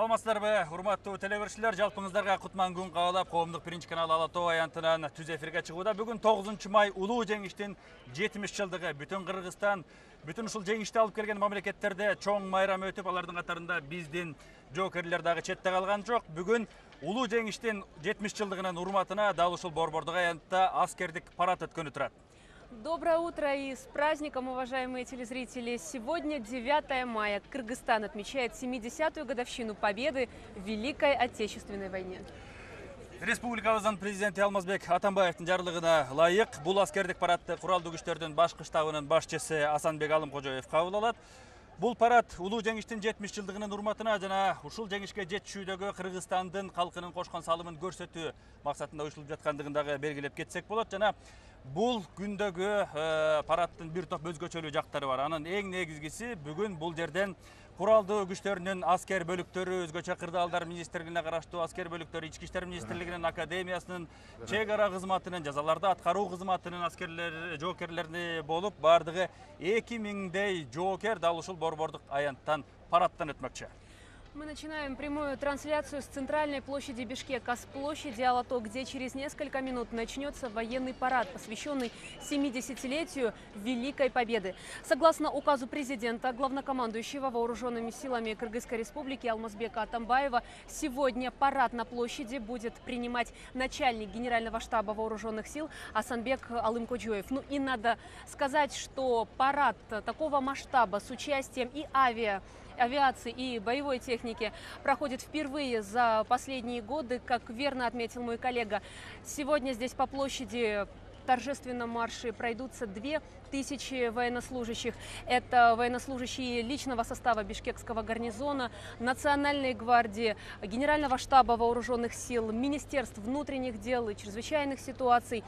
Саламатсыздарбы, урматтуу телебөрчүлөр, жалпыңыздарга кутман күн каалап, коомдук биринчи канал Ала Тоо аянтынан түз эфирге чыгууда. Бүгүн 9 май улуу жеңиштин 70 жылдыгы. Бүтүн Кыргызстан, бүтүн ушул жеңишти алып келген мамлекеттерде чоң майрам өтүп, алардын катарында биздин жоокерлер дагы четте калган жок. Бүгүн улуу жеңиштин 70 жылдыгынын урматына дал ушул Борбордук аянтта аскердик парад өткөнү турат. Доброе утро и с праздником, уважаемые телезрители! Сегодня 9 мая. Кыргызстан отмечает 70-ю годовщину победы в Великой Отечественной войне. Республикабыздын президенти Алмазбек Атамбаевдин жарлыгына ылайык бул аскердик парадты куралдуу күчтөрдүн башкы штабынын башчысы Асанбек Алымкожоев кабыл алат. Бул парад улуу жеңиштин 70 жылдыгынын урматына жана ушул жеңишке жетишүүдөгү Кыргызстандын калкынын кошкон салымын көрсөтүү максатында уюштурулуп жаткандыгын дагы белгилеп кетсек болот. Жана бул күндөгү парадтын бир топ өзгөчөлүү жактары бар. Анын эң негизгиси бүгүн бул жерден куралдуу күчтөрүнүн аскер бөлүктөрү, өзгөчө кырдаалдар министрлигине караштуу аскер бөлүктөрү, Ички иштер министрлигинин академиясынын, чек ара кызматынын, жазаларды аткаруу кызматынын аскерлери, жоокерлери болуп, бардыгы 2000дей жоокер дал ушул Борбордук аянттан парадтан өтмөкчү. Мы начинаем прямую трансляцию с центральной площади Бишкека, с площади Ала Тоо, где через несколько минут начнется военный парад, посвященный 70-летию Великой Победы. Согласно указу президента, главнокомандующего вооруженными силами Кыргызской республики Алмазбека Атамбаева, сегодня парад на площади будет принимать начальник Генерального штаба вооруженных сил Асанбек Алымкожоев. Ну и надо сказать, что парад такого масштаба с участием и авиации и боевой техники проходит впервые за последние годы. Как верно отметил мой коллега, сегодня здесь по площади в торжественном марше пройдутся 2000 военнослужащих. Это военнослужащие личного состава Бишкекского гарнизона, Национальной гвардии, Генерального штаба вооруженных сил, Министерств внутренних дел и чрезвычайных ситуаций,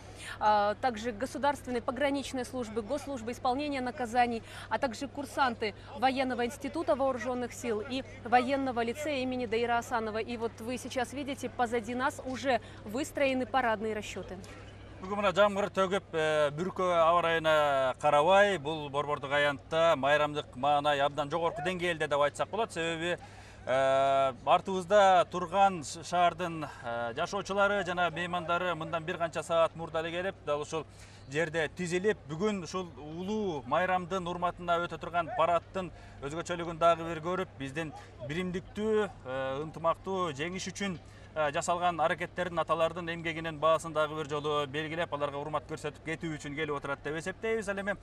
также государственной пограничной службы, госслужбы исполнения наказаний, а также курсанты военного института вооруженных сил и военного лицея имени Даира Асанова. И вот вы сейчас видите, позади нас уже выстроены парадные расчеты. Бүгүн мына жамгыр төгүп, бүркө аба ырайына карабай, бул Борбордук аянтта майрамдык маанай абдан жогорку деңгээлде деп айтсак болот. Себеби артыбызда турган шаардын жашоочулары жана меймандары мындан бир канча саат мурда эле келип, дал ушул жерде тизилип, бүгүн ушул улуу майрамдын урматына өтө турган парадтын өзгөчөлүгүн дагы бир көрүп, биздин биримдиктүү, ынтымактуу жеңиш үчүн жасалган аракеттердин, аталардын эмгегинин баасын дагы бир жолу белгилеп, аларга урмат көрсөтүп кетүү үчүн келип отурат деп эсептейбиз. Ал эми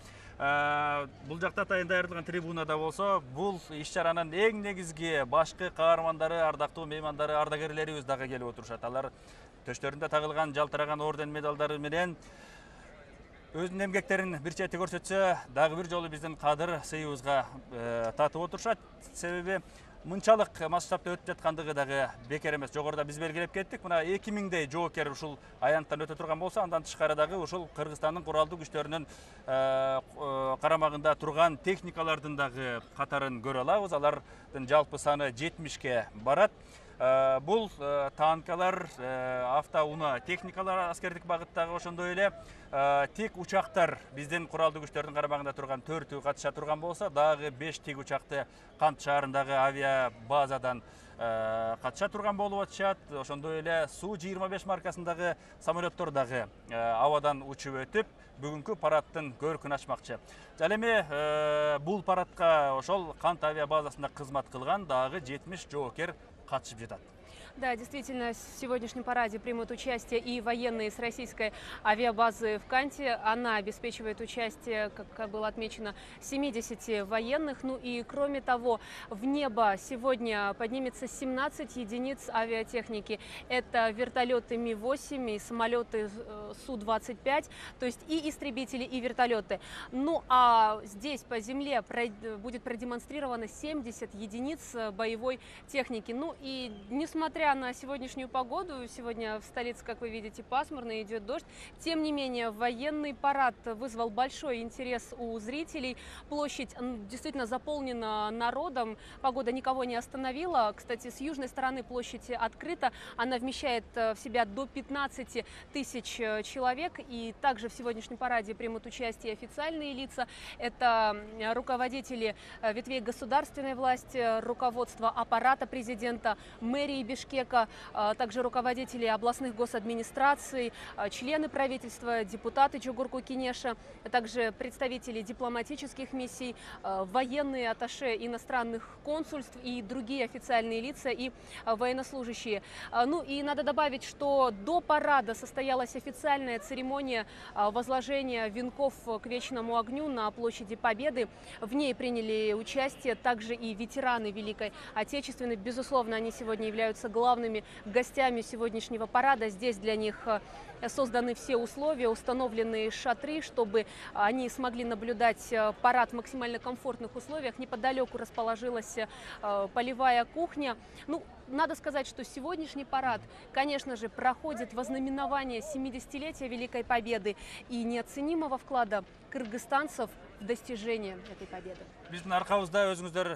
бул жакта атайын даярдалган трибунада болсо, бул иш-чаранын эң негизги башкы каармандары, ардактуу меймандары, ардагерлерибиз дагы келип отурушат. Алар төштөрүндө тагылган жалтыраган орден медалдары менен өзүнүн эмгектерин бир чети көрсөтсө, дагы бир жолу биздин кадыр сыйыбызга татып отурушат. Себеби мынчалык масштабта өтүп жаткандыгы дагы бекер эмес. Жогоруда биз белгилеп кеттик. Мына 2000дей жоокер ушул аянттан өтө турган болсо, андан тышкары дагы ушул Кыргызстандын куралдуу күчтөрүнүн карамагында турган техникалардын дагы катарын көрө алабыз. Алардын жалпы саны 70ке барат. Бул танкалар, автоунаа техникалар аскердик багыттагы, ошондой эле тик учактар биздин куралдуу күчтөрдүн карамагында турган 4-ü катыша турган болсо, дагы 5 тик учакты Кант шаарындагы авиа базадан катыша турган болуп атышат. Ошондой эле Су-25 маркасындагы самолеттор дагы абадан учуп өтүп, бүгүнкү парадтын көркүн ачмакчы. Ал эми бул парадка ошол Кант авиа базасында кызмат кылган дагы 70 жоокер катышып жатат. Да, действительно, в сегодняшнем параде примут участие и военные с российской авиабазы в Канте. Она обеспечивает участие, как было отмечено, 70 военных. Ну и кроме того, в небо сегодня поднимется 17 единиц авиатехники. Это вертолеты Ми-8 и самолеты Су-25, то есть и истребители, и вертолеты. Ну а здесь по земле будет продемонстрировано 70 единиц боевой техники. Ну и несмотря несмотря на сегодняшнюю погоду, сегодня в столице, как вы видите, пасмурно, идет дождь, тем не менее военный парад вызвал большой интерес у зрителей. Площадь действительно заполнена народом, погода никого не остановила. Кстати, с южной стороны площадь открыта, она вмещает в себя до 15 тысяч человек. И также в сегодняшнем параде примут участие официальные лица. Это руководители ветвей государственной власти, руководство аппарата президента, мэрии Бишкека, также руководители областных госадминистраций, члены правительства, депутаты Чугурку Кенеша, также представители дипломатических миссий, военные атташе иностранных консульств и другие официальные лица и военнослужащие. Ну и надо добавить, что до парада состоялась официальная церемония возложения венков к вечному огню на площади Победы. В ней приняли участие также и ветераны Великой Отечественной. Безусловно, они сегодня являются главными гостями сегодняшнего парада. Здесь для них созданы все условия, установлены шатры, чтобы они смогли наблюдать парад в максимально комфортных условиях. Неподалеку расположилась полевая кухня. Ну, надо сказать, что сегодняшний парад, конечно же, проходит во знаменование 70-летия Великой Победы и неоценимого вклада кыргызстанцев в достижение этой победы. Биздин аркабызда өзүңүздөр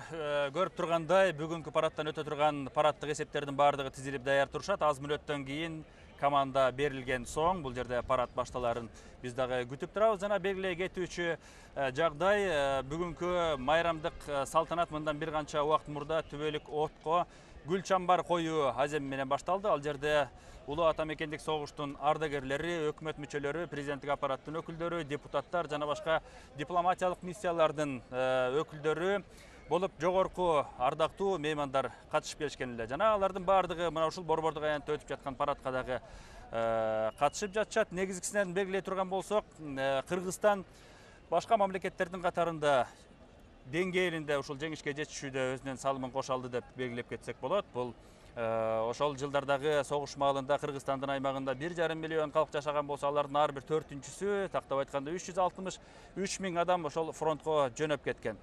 көрүп тургандай, бүгүнкү парадтан өтө турган параддык эсептердин баардыгы тизилип даяр турушат. Аз мүнөттөн кийин команда берилген соң бул жерде парад башталарын биз дагы күтүп турабыз. Жана белгилей кетүүчү жагдай, бүгүнкү майрамдык салтанат мындан бир канча убакыт мурда түбөлүк отко гүл чамбар коюу аземи менен башталды. Ал жерде улуу ата мекендик согуштун ардагерлери, өкмөт мүчөлөрү, президенттик аппараттын өкүлдөрү, депутаттар жана башка дипломатиялык миссиялардын өкүлдөрү болуп жогорку ардактуу меймандар катышып келишкен эле. Жана алардын баардыгы мына ушул борбордук аянтта өтүп жаткан парадка дагы катышып жатышат. Негизгисинен белгилей турган болсок, Кыргызстан башка мамлекеттердин катарында деңгээлинде ушул жеңишке жетишүүдө өзүнүн салымын кошо алды деп белгилеп кетсек болот. Бул ошол жылдардагы согуш маалында Кыргызстандын аймагында 1,5 миллион калк жашаган болсо, алардын ар бир 4-сү, тактап айтканда 363 миң адам ошол фронтко жөнөп кеткен.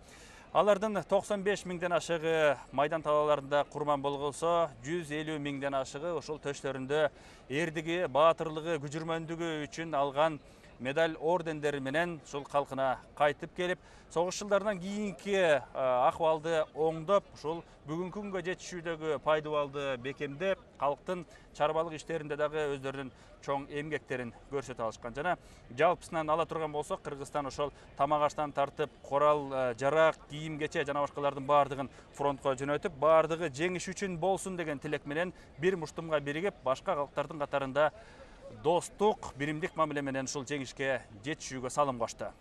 Алардын 95 миңден ашыгы майдан талааларында курман болгонсо, 150 миңден ашыгы ошол төштөрүндө эрдиги, баатырлыгы, күжүрмөндүгү үчүн алган медаль ордендери менен ушул калкына кайтып келип, согуш жылдарынан кийинки акыбалды оңдоп, ушул бүгүнкү күнгө жетишүүдөгү пайдубалды бекемдеп, калктын чарбалык иштеринде дагы өздөрүнүн чоң эмгектерин көрсөтө алышкан. Жана жалпысынан ала турган болсок, Кыргызстан ошол тамак аштан тартып, корал, жарак, кийим кече жана башкалардын баардыгын фронтко жөнөтүп, баардыгы жеңиш үчүн болсун деген тилек менен бир муштумга биригип, башка калктардын катарында достук, биримдик мамиле менен ушул жеңишке жетишүүгө салым кошду.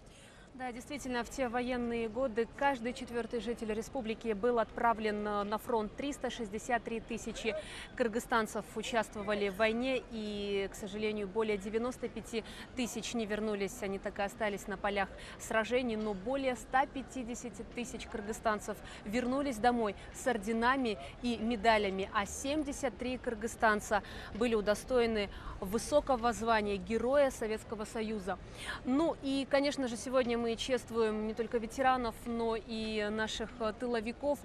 Да, действительно, в те военные годы каждый четвертый житель республики был отправлен на фронт. 363 тысячи кыргызстанцев участвовали в войне, и, к сожалению, более 95 тысяч не вернулись. Они так и остались на полях сражений, но более 150 тысяч кыргызстанцев вернулись домой с орденами и медалями, а 73 кыргызстанца были удостоены высокого звания Героя Советского Союза. Ну и, конечно же, сегодня мы чествуем не только ветеранов, но и наших тыловиков.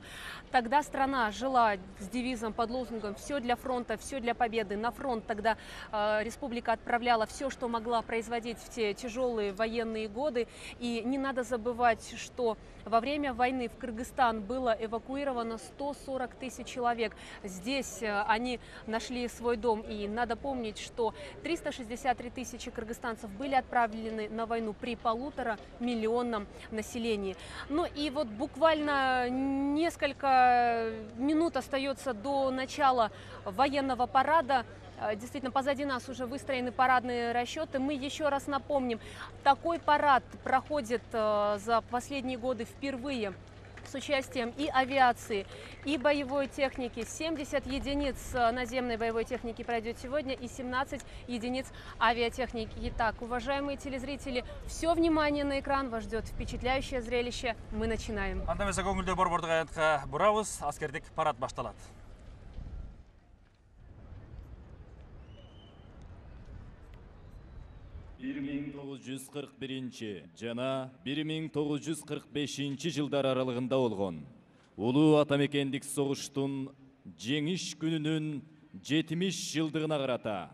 Тогда страна жила с девизом под лозунгом «Все для фронта, все для победы». На фронт тогда республика отправляла все, что могла производить в те тяжелые военные годы. И не надо забывать, что во время войны в Кыргызстан было эвакуировано 140 тысяч человек. Здесь они нашли свой дом. И надо помнить, что 363 тысячи кыргызстанцев были отправлены на войну при 1,5 миллионном населении. Ну и вот буквально несколько минут остается до начала военного парада. Действительно, позади нас уже выстроены парадные расчеты. Мы еще раз напомним, такой парад проходит за последние годы впервые с участием и авиации, и боевой техники. 70 единиц наземной боевой техники пройдет сегодня и 17 единиц авиатехники. Итак, уважаемые телезрители, все внимание на экран, вас ждет впечатляющее зрелище. Мы начинаем. Андамеса көңүлдө борбордук аянтка бурабыз, аскердик парад башталат. жана 1945 жылдар аралыгында болгон улуу атамекендик согуштун жеңиш күнүнүн 70 жылдығына қарата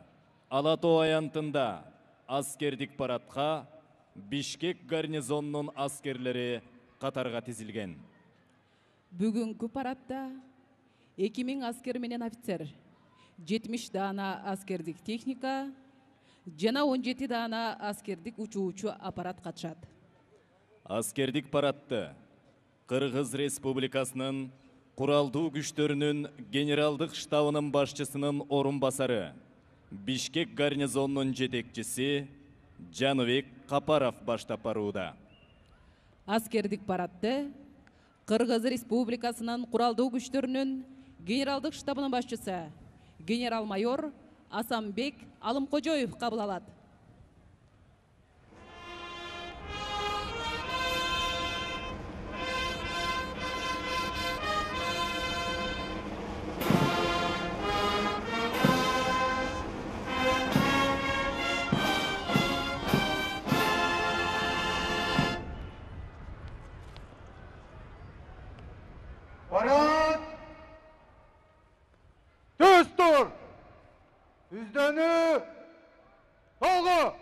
Ала Тоо аянтында аскердик парадқа Бишкек гарнизонунун аскерлери катарга тизилген. Бүгүнкү парадта 2000 аскер менен офицер, 70 даана аскердик техника, жана 17 даана аскердик учуучу аппарат катышат. Аскердик парадты Кыргыз Республикасынын куралдуу күчтөрүнүн генералдык штабынын башчысынын орун басары, Бишкек гарнизонунун жетекчиси Жаныбек Капаров баштап барууда. Аскердик парадты Кыргыз Республикасынын куралдуу күчтөрүнүн генералдык штабынын башчысы генерал-майор Асанбек Алымкожоев кабыл алат. Parad! Düstur! Üzdönü! Tolu!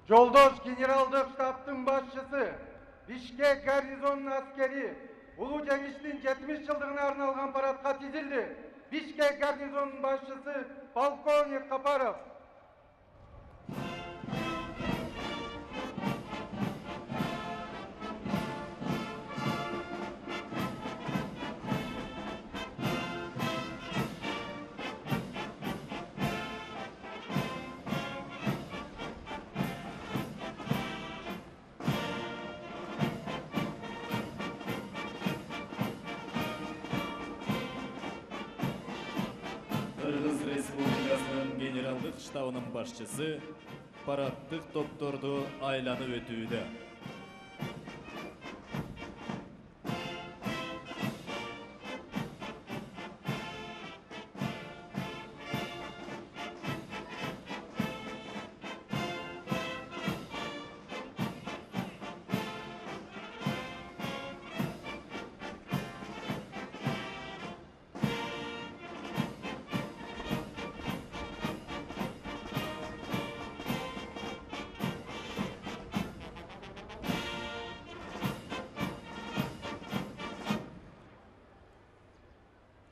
Жолдош генералдык штабтын башчысы, Бишкек гарнизонунун аскери улуу жеңиштин 70 жылдыгына арналган парадка тизилди. Бишкек гарнизонунун башчысы полковник Капаров. Кыргыз Республикасынын генералдык штабынын башчысы парадтык топторду айланып өтүүдө.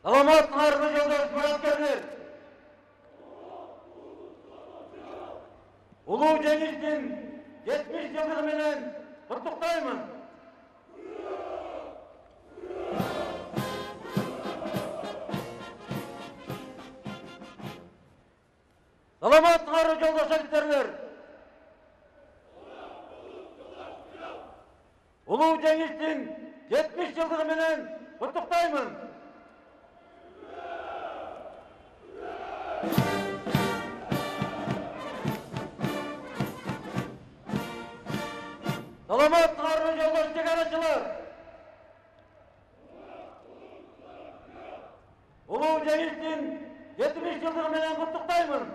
Salamatlarını yoldaş muratkerler. Ulu Cengiz'in 70 yıldır menen kutluktayım. Salamatlarını yoldaş ofiterler. Ulu Cengiz'in 70 yıldır menen kutluktayım. Salamatlarını yoldaş çıkarıcılar. Ulu Cengiz'in 70 yıldır menen kutluktayım.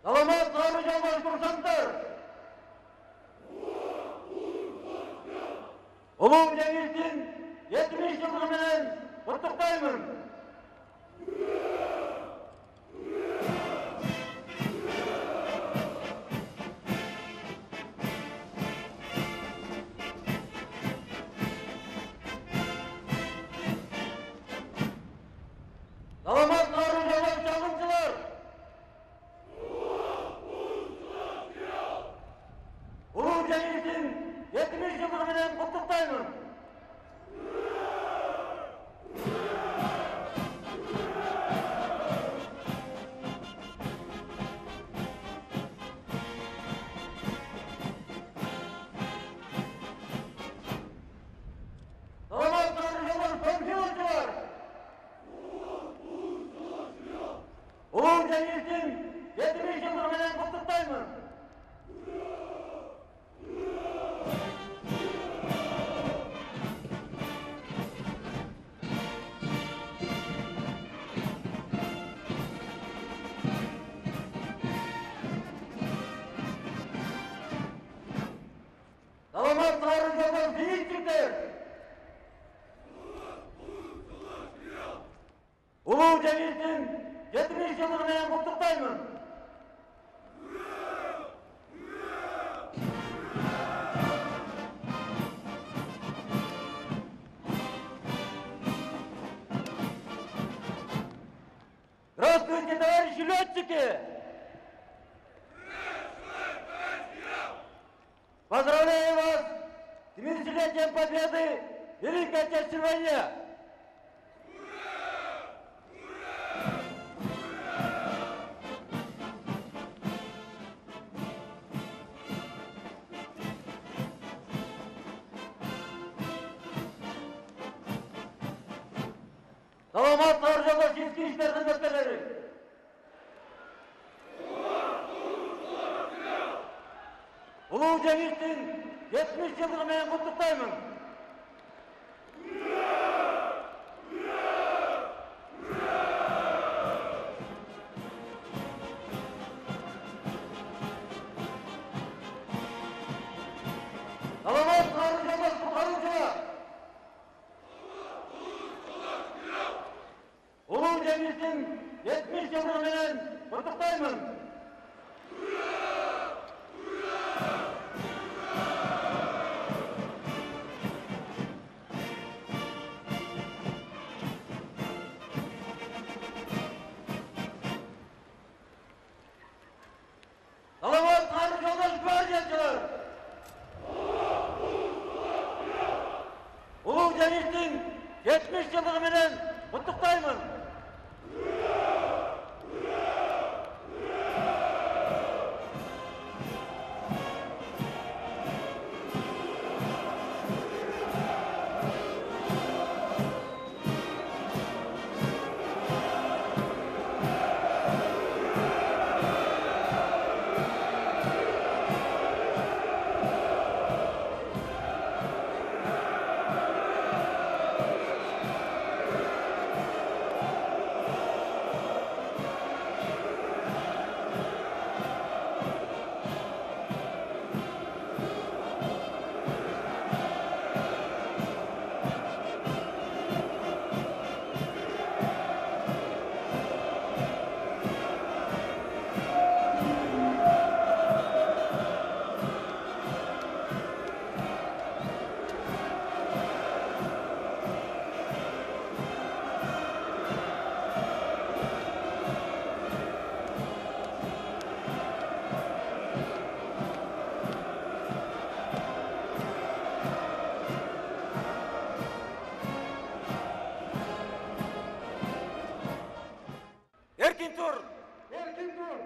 Salamatlarını yoldaş kursantlar. Ulu Cengiz'in 70 yıldır menen kutluktayım. Улуу жеңиштин 70 жылдыгы менен куттуктаймын. Здравствуйте, товарищи летчики! Поздравляю вас с 70-летием победы в Великой Отечественной войне! Саламаттар жолдош ички иштер кызматкерлери! Улуу жеңиштин 70 жылдыгы менен куттуктаймын. Саламаттар жолдош куткаруучулар! Улуу жеңиштин 70 жылдыгы менен куттуктаймын. Саламаттар жолдош гвардиячылар! Улуу жеңиштин 70 жылдыгы менен куттуктаймын. Erkin tur! Erkin tur!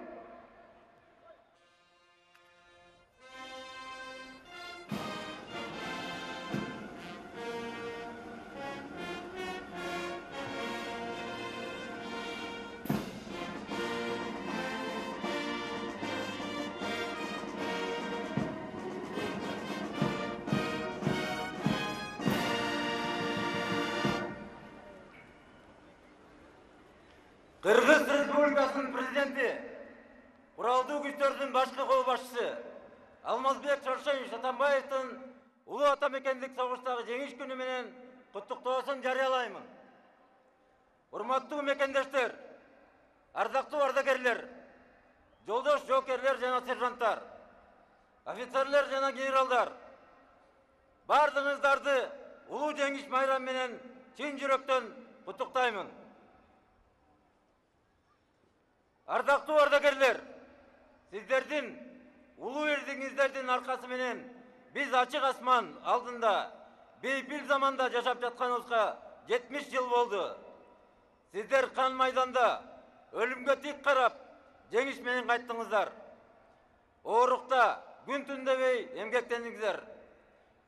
Кыргыз Республикасынын президенти, куралдуу күчтөрдүн башкы кол башчысы Алмазбек Шаршенович Атамбаевдин улуу атамекендик согуштагы жеңиш күнү менен куттуктоосун жарыялаймын. Урматтуу мекендештер, ардактуу ардагерлер, жолдош жоокерлер жана сержанттар, офицерлер жана генералдар, бардыгыңыздарды улуу жеңиш майрамы менен чын жүрөктөн куттуктаймын. Ардактуу ардагерлер, сиздердин улуу эрдигиңиздердин аркасы менен биз ачык асман алдында бейпил заманда жашап жатканыбызга 70 жыл болду. Сиздер кан майданда өлүмгө тик карап, жеңиш менен кайттыңыздар. Оорукта күн түн дебей эмгектендиңиздер.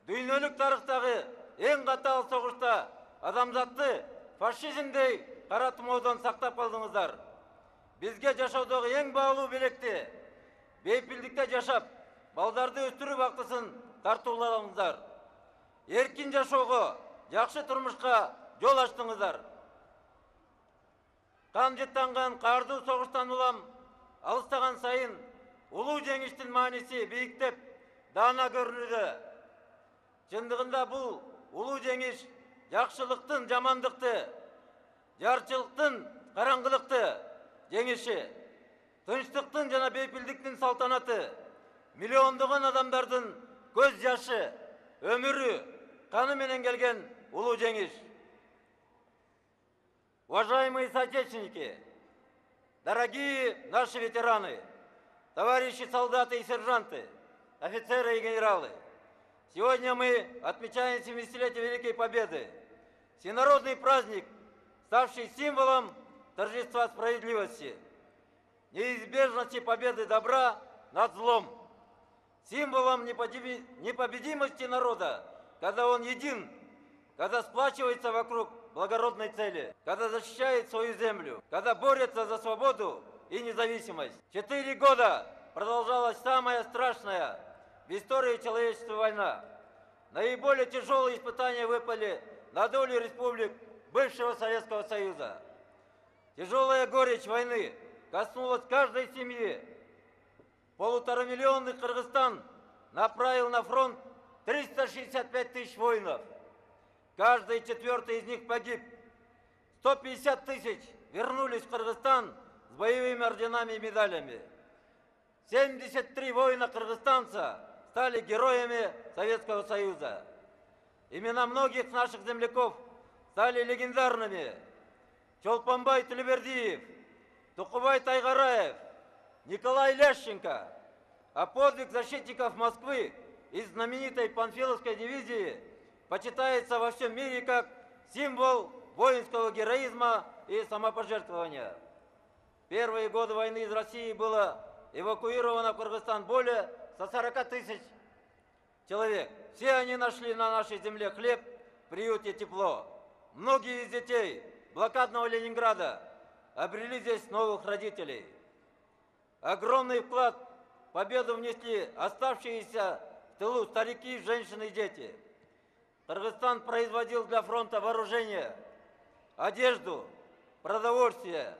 Дүйнөлүк тарыхтагы эң катаал согушта адамзатты фашизмдей кара тумоодон сактап калдыңыздар. Бизге жашоодогу эң баалуу белекти бейпилдикте жашап, балдарды өстүрүү бактысын тартууладыңыздар. Эркин жашоого, жакшы турмушка жол ачтыңыздар. Кан жыттанган каардуу согуштан улам алыстаган сайын улуу жеңиштин мааниси бийиктеп, даана көрүнүүдө. Чындыгында бул улуу жеңиш жакшылыктын жамандыкты, жарчылыктын қараңғылықты жеңіші, тыныштықтың жана бейпілдіктің салтанаты, миллиондаған адамдардың көз жашы, өмірі, қаны менен келген ұлы жеңіш. Уважаемые соотечественники, дорогие наши ветераны, товарищи солдаты и сержанты, офицеры и генералы, сегодня мы отмечаем 70-летие Великой Победы, всенародный праздник, ставший символом торжества справедливости, неизбежности победы добра над злом, символом непобедимости народа, когда он един, когда сплачивается вокруг благородной цели, когда защищает свою землю, когда борется за свободу и независимость. 4 года продолжалась самая страшная в истории человечества война. Наиболее тяжелые испытания выпали на долю республик бывшего Советского Союза. Тяжелая горечь войны коснулась каждой семьи. Полуторамиллионный Кыргызстан направил на фронт 365 тысяч воинов. Каждый 4-й из них погиб. 150 тысяч вернулись в Кыргызстан с боевыми орденами и медалями. 73 воина-кыргызстанца стали героями Советского Союза. Имена многих наших земляков стали легендарными. Чолпанбай Тулебердиев, Тукубай Тайгараев, Николай Лященко. А подвиг защитников Москвы из знаменитой Панфиловской дивизии почитается во всем мире как символ воинского героизма и самопожертвования. В первые годы войны из России было эвакуировано в Кыргызстан более 140 тысяч человек. Все они нашли на нашей земле хлеб, приют и тепло. Многие из детей блокадного Ленинграда обрели здесь новых родителей. Огромный вклад в победу внесли оставшиеся в тылу старики, женщины и дети. Кыргызстан производил для фронта вооружение, одежду, продовольствие.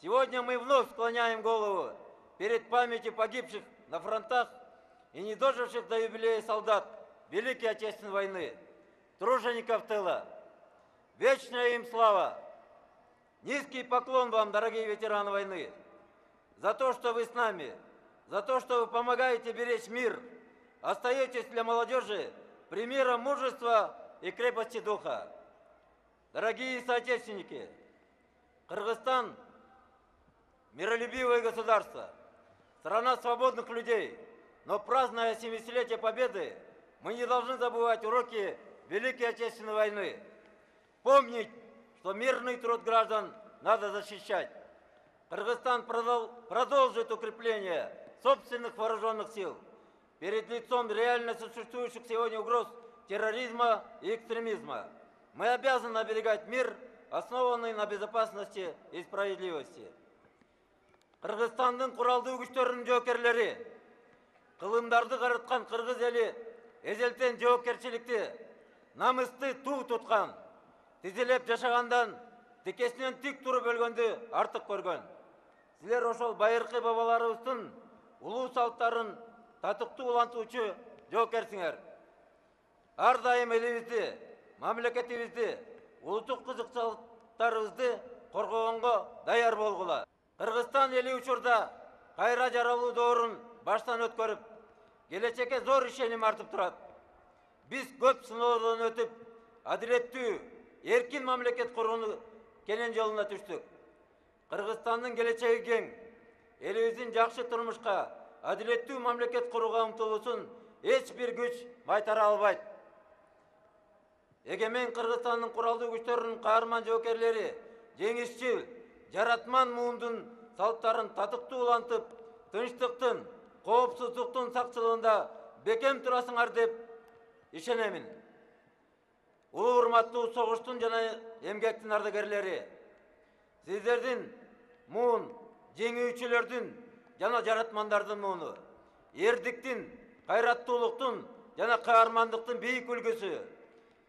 Сегодня мы вновь склоняем голову перед памятью погибших на фронтах и не доживших до юбилея солдат Великой Отечественной войны, тружеников тыла. Вечная им слава! Низкий поклон вам, дорогие ветераны войны, за то, что вы с нами, за то, что вы помогаете беречь мир, остаетесь для молодежи примером мужества и крепости духа. Дорогие соотечественники, Кыргызстан – миролюбивое государство, страна свободных людей, но празднуя 70-летие Победы, мы не должны забывать уроки Великой Отечественной войны. Помнить, что мирный труд граждан надо защищать. Кыргызстан продолжит укрепление собственных вооруженных сил перед лицом реально существующих сегодня угроз терроризма и экстремизма. Мы обязаны оберегать мир, основанный на безопасности и справедливости. Кыргызстандын куралдуу күчтөрүнүн жоокерлери, кылымдарды карыткан кыргыз эли эзелтен жоопкерчиликти, намысты туу туткан, тизилеп жашагандан тикесинен тик туруп өлгөндү артык көргөн. Силер ошол байыркы бабаларыбыздын улуу салттарын татыктуу улантуучу жоокерсиңер. Ар дайым элибизди, мамлекетибизди, улуттук кызыкчылыктарыбызды коргогонго даяр болгула. Кыргызстан эли учурда кайра жаралуу доорун баштан өткөрүп, келечекке зор ишеним артып турат. Биз көп сыноодон өтүп, адилеттүү, эркин мамлекет курууну кенен жолуна түштүк. Кыргызстандын келечеги кең, элибиздин жакшы турмушка, адилеттүү мамлекет курууга умтулуусун эч бир күч майтара албайт. Эгемен Кыргызстандын куралдуу күчтөрүнүн каарман жоокерлери жеңишчил, жаратман муундун салттарын татыктуу улантып, тынчтыктын, коопсуздуктун сакчылыгында бекем турасыңар деп ишенемин. Улуу урматтуу согуштун жана эмгектин ардагерлери, сиздердин муун жеңүүчүлөрдүн жана жаратмандардын мууну, эрдиктин, кайраттуулуктун жана каармандыктын бийик үлгүсү,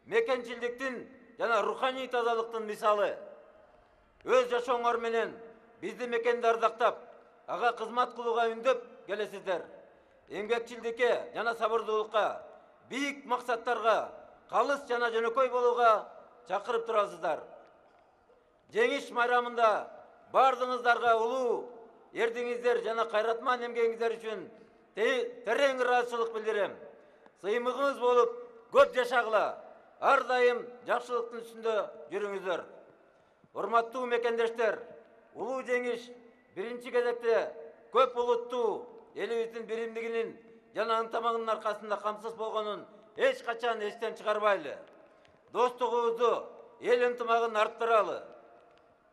мекенчилдиктин жана руханий тазалыктын мисалы. Өз жашооңор менен бизди мекенди ардактап, ага кызмат кылууга үндөп келесиздер. Эмгекчилдикке жана сабырдуулукка, бийик максаттарга, калыс жана жөнөкөй болууга чакырып турасыздар. жеңіш майрамында бардыңыздарға улуу ердіңіздер жана кайратман эмгегиңиздер үчүн терең ыраазычылык билдирем. Сыймыгыңыз болуп көп жашагыла, ар дайым жакшылыктын үстүндө жүрүңүздөр. Урматтуу мекендештер, улуу жеңиш биринчи кезекте көп улуттуу элибиздин биримдигинин жана ынтымагынын аркасында камсыз болгонун эч качан эстен чыгарбайлы. Достугубузду, эл ынтымагын арттыралы.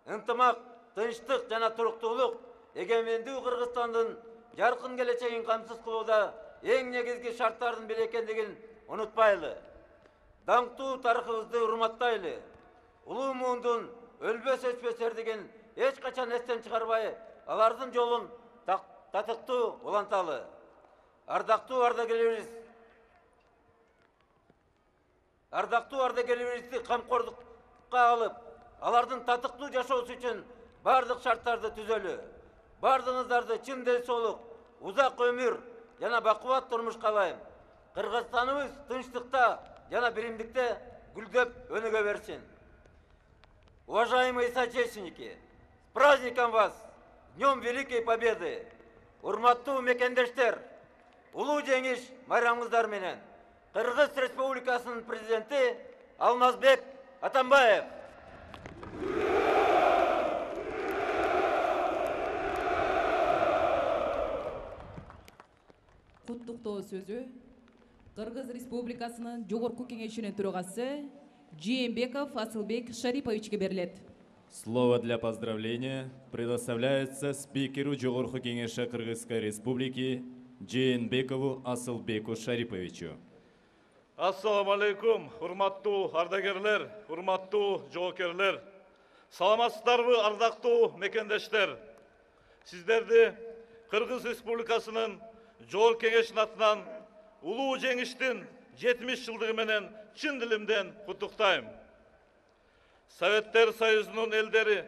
Ынтымак, тынчтык жана туруктуулук эгемендүү Кыргызстандын жаркын келечегин камсыз кылууда эң негизги шарттардын бири экендигин унутпайлы. Даңктуу тарыхыбызды урматтайлы. Улуу муундун өлбөс өчпөс эрдигин эч качан эстен чыгарбай, алардын жолун татыктуу уланталы. Ардактуу ардагерлерибизди камкордукка алып, алардын татыктуу жашоосу үчүн бардык шарттарды түзөлү. Бардыңыздарды чын ден соолук, узак өмүр жана бакубат турмуш каалайм. Кыргызстаныбыз тынчтыкта жана биримдикте гүлдөп өнүгө берсин. Уважаемые соотечественники, с праздником вас, Днем Великой Победы! Урматтуу мекендештер, улуу жеңиш майрамыңыздар менен Кыргыз Республикасынын президенти Алмазбек Атамбаев. Куттуктоо сөзү Кыргыз Республикасынын Жогорку Кеңешинин төрагасы Жээнбеков Асылбек Шариповичке берилет. Слово для поздравления предоставляется спикеру Жогорку Кеңеши Кыргызской Республики Жээнбекову Асылбеку Шариповичу. Ассаламу алейкум, урматтуу ардагерлер, урматтуу жоокерлер. Саламатсыздарбы, ардактуу мекендештер. Сиздерди Кыргыз Республикасынын Жогорку Кеңешинин атынан улуу жеңиштин 70 жылдыгы менен чын дилимден куттуктайм. Советтер Союзунун элдери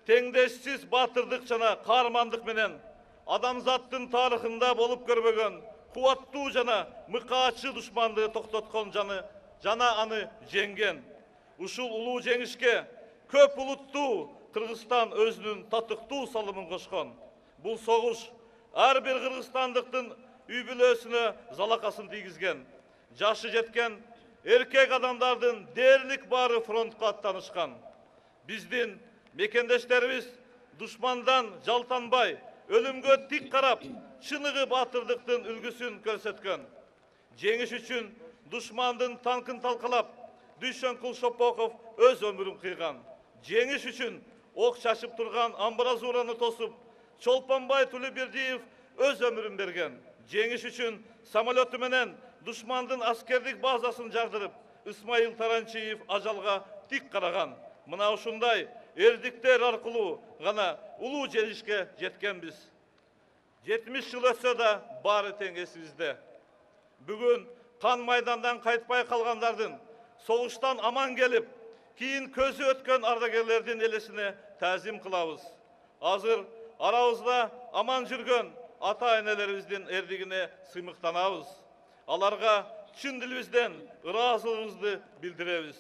теңдешсиз батырдык жана каармандык менен адамзаттын тарыхында болуп көрбөгөн кубаттуу жана мыкаачы душманды токтоткон жана аны жеңген. Ушул улуу жеңишке көп улуттуу Кыргызстан өзүнүн татыктуу салымын кошкон. Бул согуш ар бир кыргызстандыктын үй бүлөсүнө залакасын тийгизген. Жашы жеткен эркек адамдардын дээрлик баары фронтко аттанышкан. Биздин мекендештерибиз душмандан жалтанбай, өлүмгө тик карап, чыныгы батырдыктын үлгүсүн көрсөткөн. Жеңиш үчүн душмандын танкын талкалап, Дүйшөнкул Шопоков өз өмүрүн кыйган. Жеңиш үчүн ок чачып турган амбразураны тосуп, Чолпонбай Тулебердиев өз өмүрүн берген. Жеңиш үчүн самолету менен душмандын аскердик базасын жардырып, Исмаил Таранчиев ажалга тик караган. Мына ушундай эрдиктер аркылуу гана улуу жеңишке жеткенбиз. 70 жыл өтсө да баары тең эсибизде. Бүгүн кан майдандан кайтпай калгандардын, согуштан аман келип, кийин көзү өткөн ардагерлердин элесине таазим кылабыз. Азыр арабызда аман жүргөн ата-энелерибиздин эрдигине сыймыктанабыз. Аларга чын дилибизден ыраазылыгыбызды билдиребиз.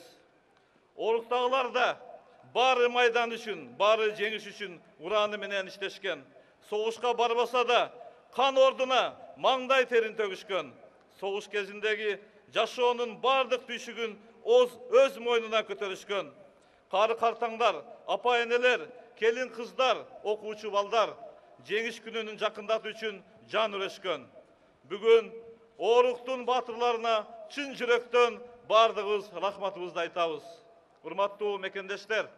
Оруктагылар да баары майдан үчүн, баары жеңиш үчүн ураны менен иштешкен. Согушка барбаса да кан ордуна маңдай терин төгүшкөн. Согуш кезиндеги жашоонун бардык түйшүгүн өз мойнуна көтөрүшкөн. Кары картаңдар, апа-энелер, келин кыздар, окуучу балдар жеңиш күнүнүн жакындатуу үчүн жан үрешкөн. Бүгүн оруктун батырларына чын жүрөктөн бардыгыбыз рахматыбызды айтабыз. Урматтуу мекендештер,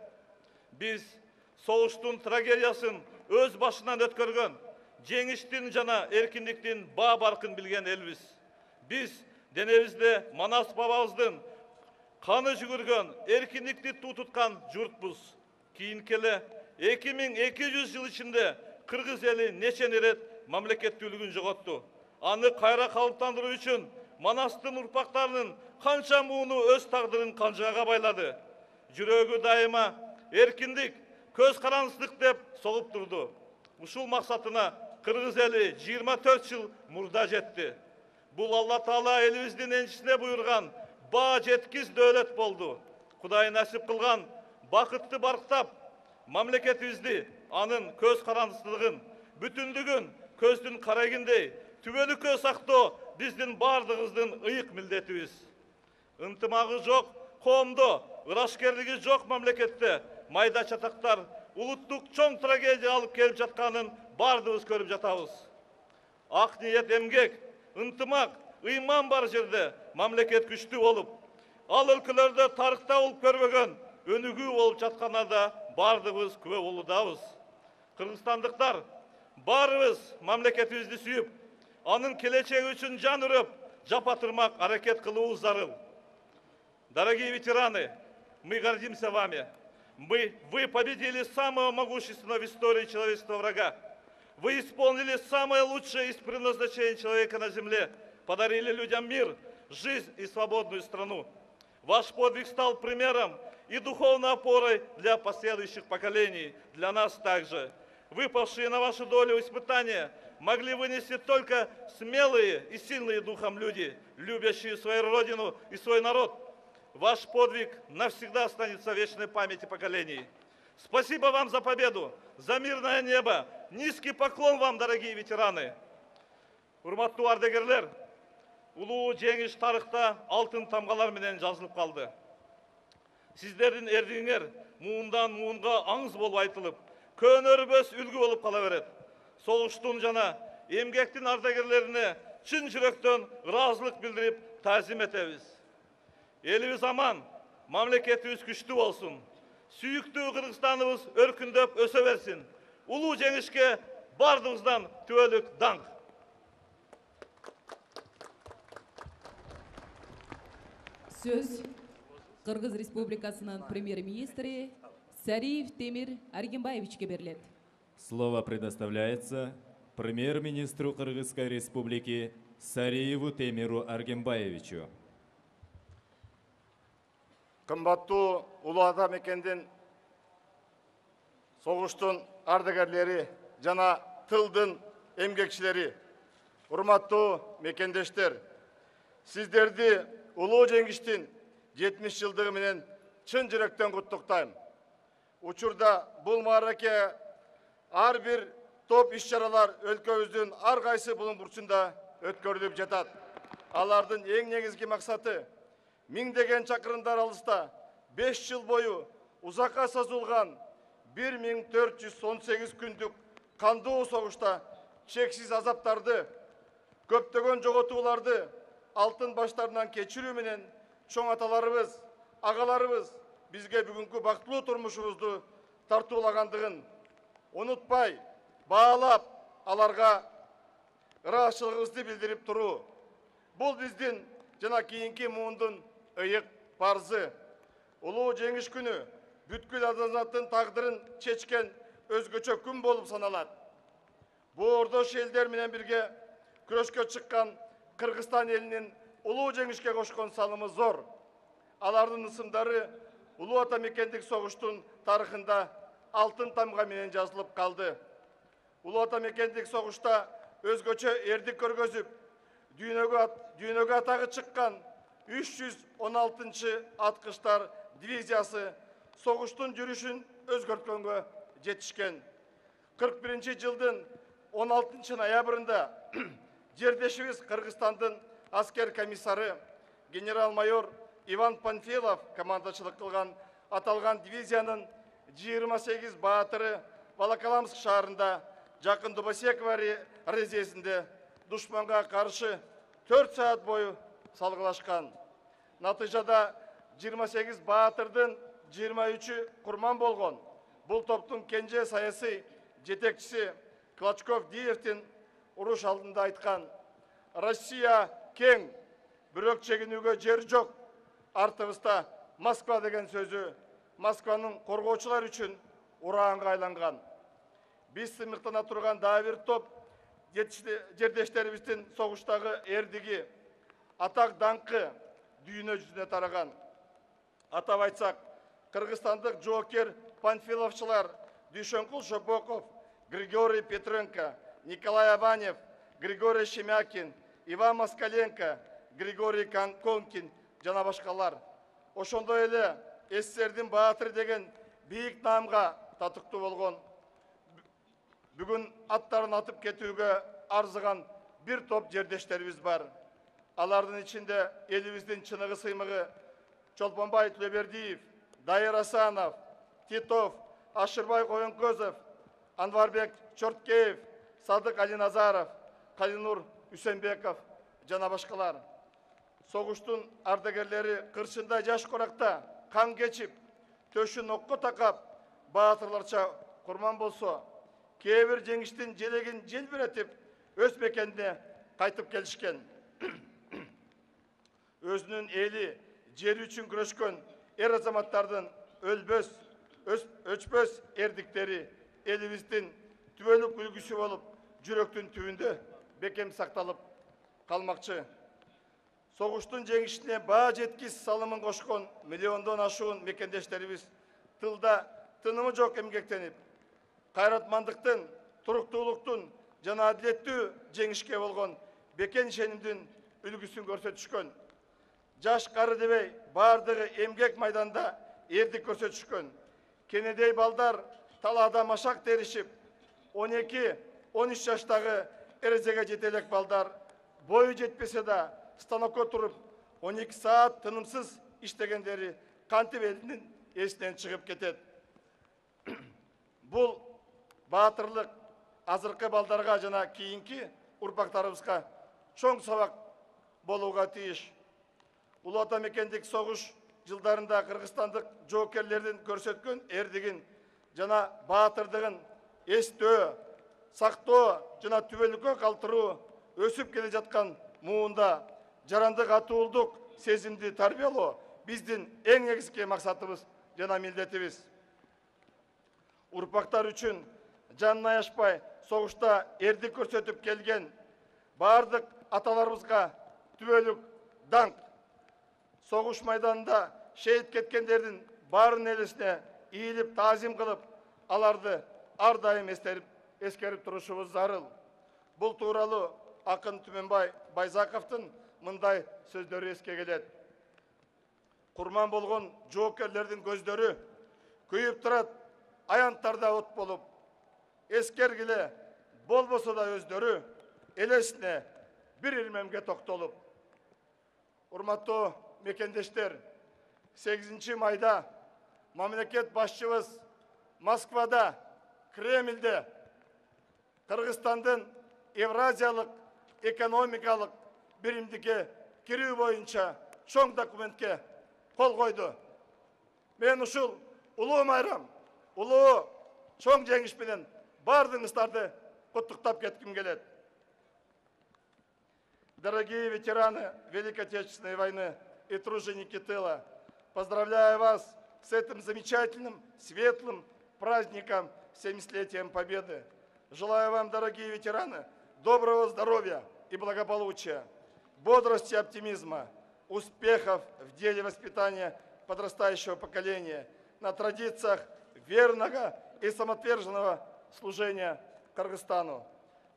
биз согуштун трагедиясын өз башынан өткөргөн, жеңиштин жана эркиндиктин баа баркын билген элбиз. Биз денебизде Манас бабабыздын каны жүгүргөн, эркиндикти туу туткан журтпуз. Кийинкеле 2200 жыл ичинде Кыргыз эли нечен ирет мамлекеттүүлүгүн жоготту. Аны кайра калыптандыруу үчүн Манастын урпактарынын канча мууну өз тагдырын канжага байлады. Жүрөгү дайыма эркиндик, көз карансыздык деп согуп турду. Ушул максатына Кыргыз эли 24 жыл мурда жетти. Бул Алла Таала элибиздин энчисине буйрган баа жеткиз дөөлөт болду. Кудай насип кылган бакытты барктап, мамлекетибизди, анын көз карандысыздыгын, бүтүндүгүн көздүн карагиндей түбөлүккө сактоо биздин бардыгыбыздын ыйык милдетибиз. Ынтымагы жок коомдо, ырашкерлиги жок мамлекетте майда чатактар улуттук чоң трагедия алып келип жатканын бардыгыбыз көрүп жатабыз. Ак ниет, эмгек, ынтымак, ыйман бар жерде мамлекет күчтүү болуп, ал өлкөлөрдө тарыхта болуп көрбөгөн өнүгүү болуп жатканына да бардыгыбыз күбө болуудабыз. Кыргызстандыктар баарыбыз мамлекетибизди сүйүп, анын келечеги үчүн жан үрөп, жапа-тырмак аракет кылуубуз зарыл. Дорогие ветераны, мы гордимся вами. Вы победили самого могущественного в истории человечества врага. Вы исполнили самое лучшее из предназначений человека на земле, подарили людям мир, жизнь и свободную страну. Ваш подвиг стал примером и духовной опорой для последующих поколений, для нас также. Выпавшие на вашу долю испытания могли вынести только смелые и сильные духом люди, любящие свою родину и свой народ. Ваш подвиг навсегда останется в вечной памяти поколений. Спасибо вам за победу, за мирное небо. Низкий поклон вам, дорогие ветераны. Урматтуу ардагерлер, улуу жеңиш тарыхта алтын тамгалар менен жазылып калды. Сиздердин эрдигиңер муундан муунга аңыз болуп айтылып, көнөрбөс үлгү болуп кала берет. Согуштун жана эмгектин ардагерлерине чын жүрөктөн ыраазылык билдирип таазим этебиз. Элибиз аман, мамлекетибиз күчтүү болсун. Сүйүктүү Кыргызстаныбыз өркүндөп өсө берсин. Улуу жеңишке бардыгыбыздан түбөлүк даңк. Сөз Кыргыз Республикасынын премьер-министри Сариев Темир Аргимбаевичке берилет. Слово предоставляется премьер-министру Кыргызской Республики Сариеву Темиру Аргимбаевичу. Кымбаттуу улуу ата мекендин согуштун ардагерлери жана тылдын эмгекчилери, урматтуу мекендештер, сиздерди улуу жеңиштин 70 жылдыгы менен чын жүрөктөн куттуктайм. Учурда бул маараке ар бир топ иш-чаралар өлкөбүздүн ар кайсы булуң бурчунда өткөрүлүп жатат. Алардын эң негизги максаты миңдеген чакырымдар алыста 5 жыл бою узакка созулган 1418 күндүк кандуу согушта чексиз азаптарды, көптөгөн жоготууларды алтын баштарынан кечирүү менен чоң аталарыбыз, агаларыбыз бизге бүгүнкү бактылуу турмушубузду тартуулагандыгын унутпай, баалап, аларга ыраазычылыгыбызды билдирип туруу. Бул биздин жана кийинки муундун ыйык парзы. Улуу жеңиш күнү бүткүл адамзаттын тагдырын чечкен өзгөчө күн болуп саналат. Боордош элдер менен бирге күрөшкө чыккан Кыргызстан элинин улуу жеңишке кошкон салымы зор. Алардын ысымдары улуу ата мекендик согуштун тарыхында алтын тамга менен жазылып калды. Улуу ата мекендик согушта өзгөчө эрдик көргөзүп, дүйнөгө атагы чыккан 316 аткычтар дивизиясы согуштун жүрүшүн өзгөрткөнгө жетишкен. 41 жылдын 16 ноябрында жердешибиз Кыргызстандын аскер комиссары генерал-майор Иван Панфилов командачылык кылган аталган дивизиянын 28 баатыры Волоколамск шаарында жакын Дубосеково резесинде душманга каршы 4 саат бою салгылашкан. Натыйжада 28 баатырдын 23-ü курман болгон. Бул топтун кенже саясий жетекчиси Клочков Диевдин уруш алдында айткан: Россия кең, бирок чегинүүгө жер жок. Артыбызда Москва деген сөзү Москванын коргоочулар үчүн ураанга айланган. Биз сыймыктана турган дагы бир топ жердештерибиздин согуштагы эрдиги, атак даңкы дүйнө жүзүнө тараган. Атап айтсак, кыргызстандык жоокер панфиловчулар Дүйшөнкул Шопоков, Григорий Петренко, Николай Абанев, Григорий Шемякин, Иван Москаленко, Григорий Конкин жана башкалар. Ошондой эле СССРдин баатыры деген бийик наамга татыктуу болгон, бүгүн аттарын атып кетүүгө арзыган бир топ жердештерибиз бар. Алардын ичинде элибиздин чыныгы сыймыгы Чолпонбай Төлөбердиев, Дайыр Асанов, Титов, Ашырбай Коенкөзов, Анварбек Чорткеев, Садык Алиназаров, Калинур Үсенбеков жана башкалар. Согуштун ардагерлери кырчында жаш коракта кан кечип, төшүн окко такап, баатырларча курман болсо, кээ бир жеңиштин желегин желбиретип, өз мекенине кайтып келишкен. Өзүнүн эли, жери үчүн күрөшкөн эр азаматтардын өлбөс, өчпөс эрдиктери элибиздин түбөлүк үлгүсү болуп, жүрөктүн түбүндө бекем сакталып калмакчы. Согуштун жеңишине баа жеткис салымын кошкон миллиондон ашуун мекендештерибиз тылда тынымы жок эмгектенип, кайратмандыктын, туруктуулуктун жана адилеттүү жеңишке болгон бекен ишенимдин үлгүсүн көрсөтүшкөн. Жаш кары дебей бардыгы эмгек майданда эрдик көрсөтүшкөн. Кенедей балдар талаада машак теришип, 12-13 жаштагы эрежеге жетелек балдар бою жетпесе да станокко туруп 12 саат тынымсыз иштегендери кантип элдин эсинен чыгып кетет. Бул баатырлык азыркы балдарга жана кийинки урпактарыбызга чоң сабак болууга тийиш. Улуу ата мекендик согуш жылдарында кыргызстандык жоокерлердин көрсөткөн эрдигин жана баатырдыгын эстөө, сактоо жана түбөлүккө калтыруу өсүп келе жаткан муунда жарандык атуулдук сезимди тарбиялоо биздин эң негизги максатыбыз жана милдетибиз. Урпактар үчүн жанын аяшпай согушта эрдик көрсөтүп келген бардык аталарыбызга түбөлүк даңк. Согуш майданында шейит кеткендердин барын элесине ийилип таазим кылып, аларды ар дайым эскерип турушубуз зарыл. Бул тууралуу акын Түмөнбай Байзаковдун мындай сөздөрү эске келет. Курман болгон жоокерлердин көздөрү күйүп турат аянттарда от болуп, эскергиле болбосо да өздөрү элесине бир ирмемге токтолуп. Урматтуу мекендештер, 8 майда мамлекет башчыбыз Москвада, Кремльде Кыргызстандын Евразиялык экономикалык биримдикке кирүү боюнча чоң документке кол койду. Мен ушул улуу майрам, улуу чоң жеңиш менен бардыгыңыздарды куттуктап кетким келет. Дорогие ветераны Великой Отечественной войны и труженики тыла, поздравляю вас с этим замечательным, светлым праздником 70-летием Победы. Желаю вам, дорогие ветераны, доброго здоровья и благополучия, бодрости и оптимизма, успехов в деле воспитания подрастающего поколения, на традициях верного и самоотверженного служения Кыргызстану.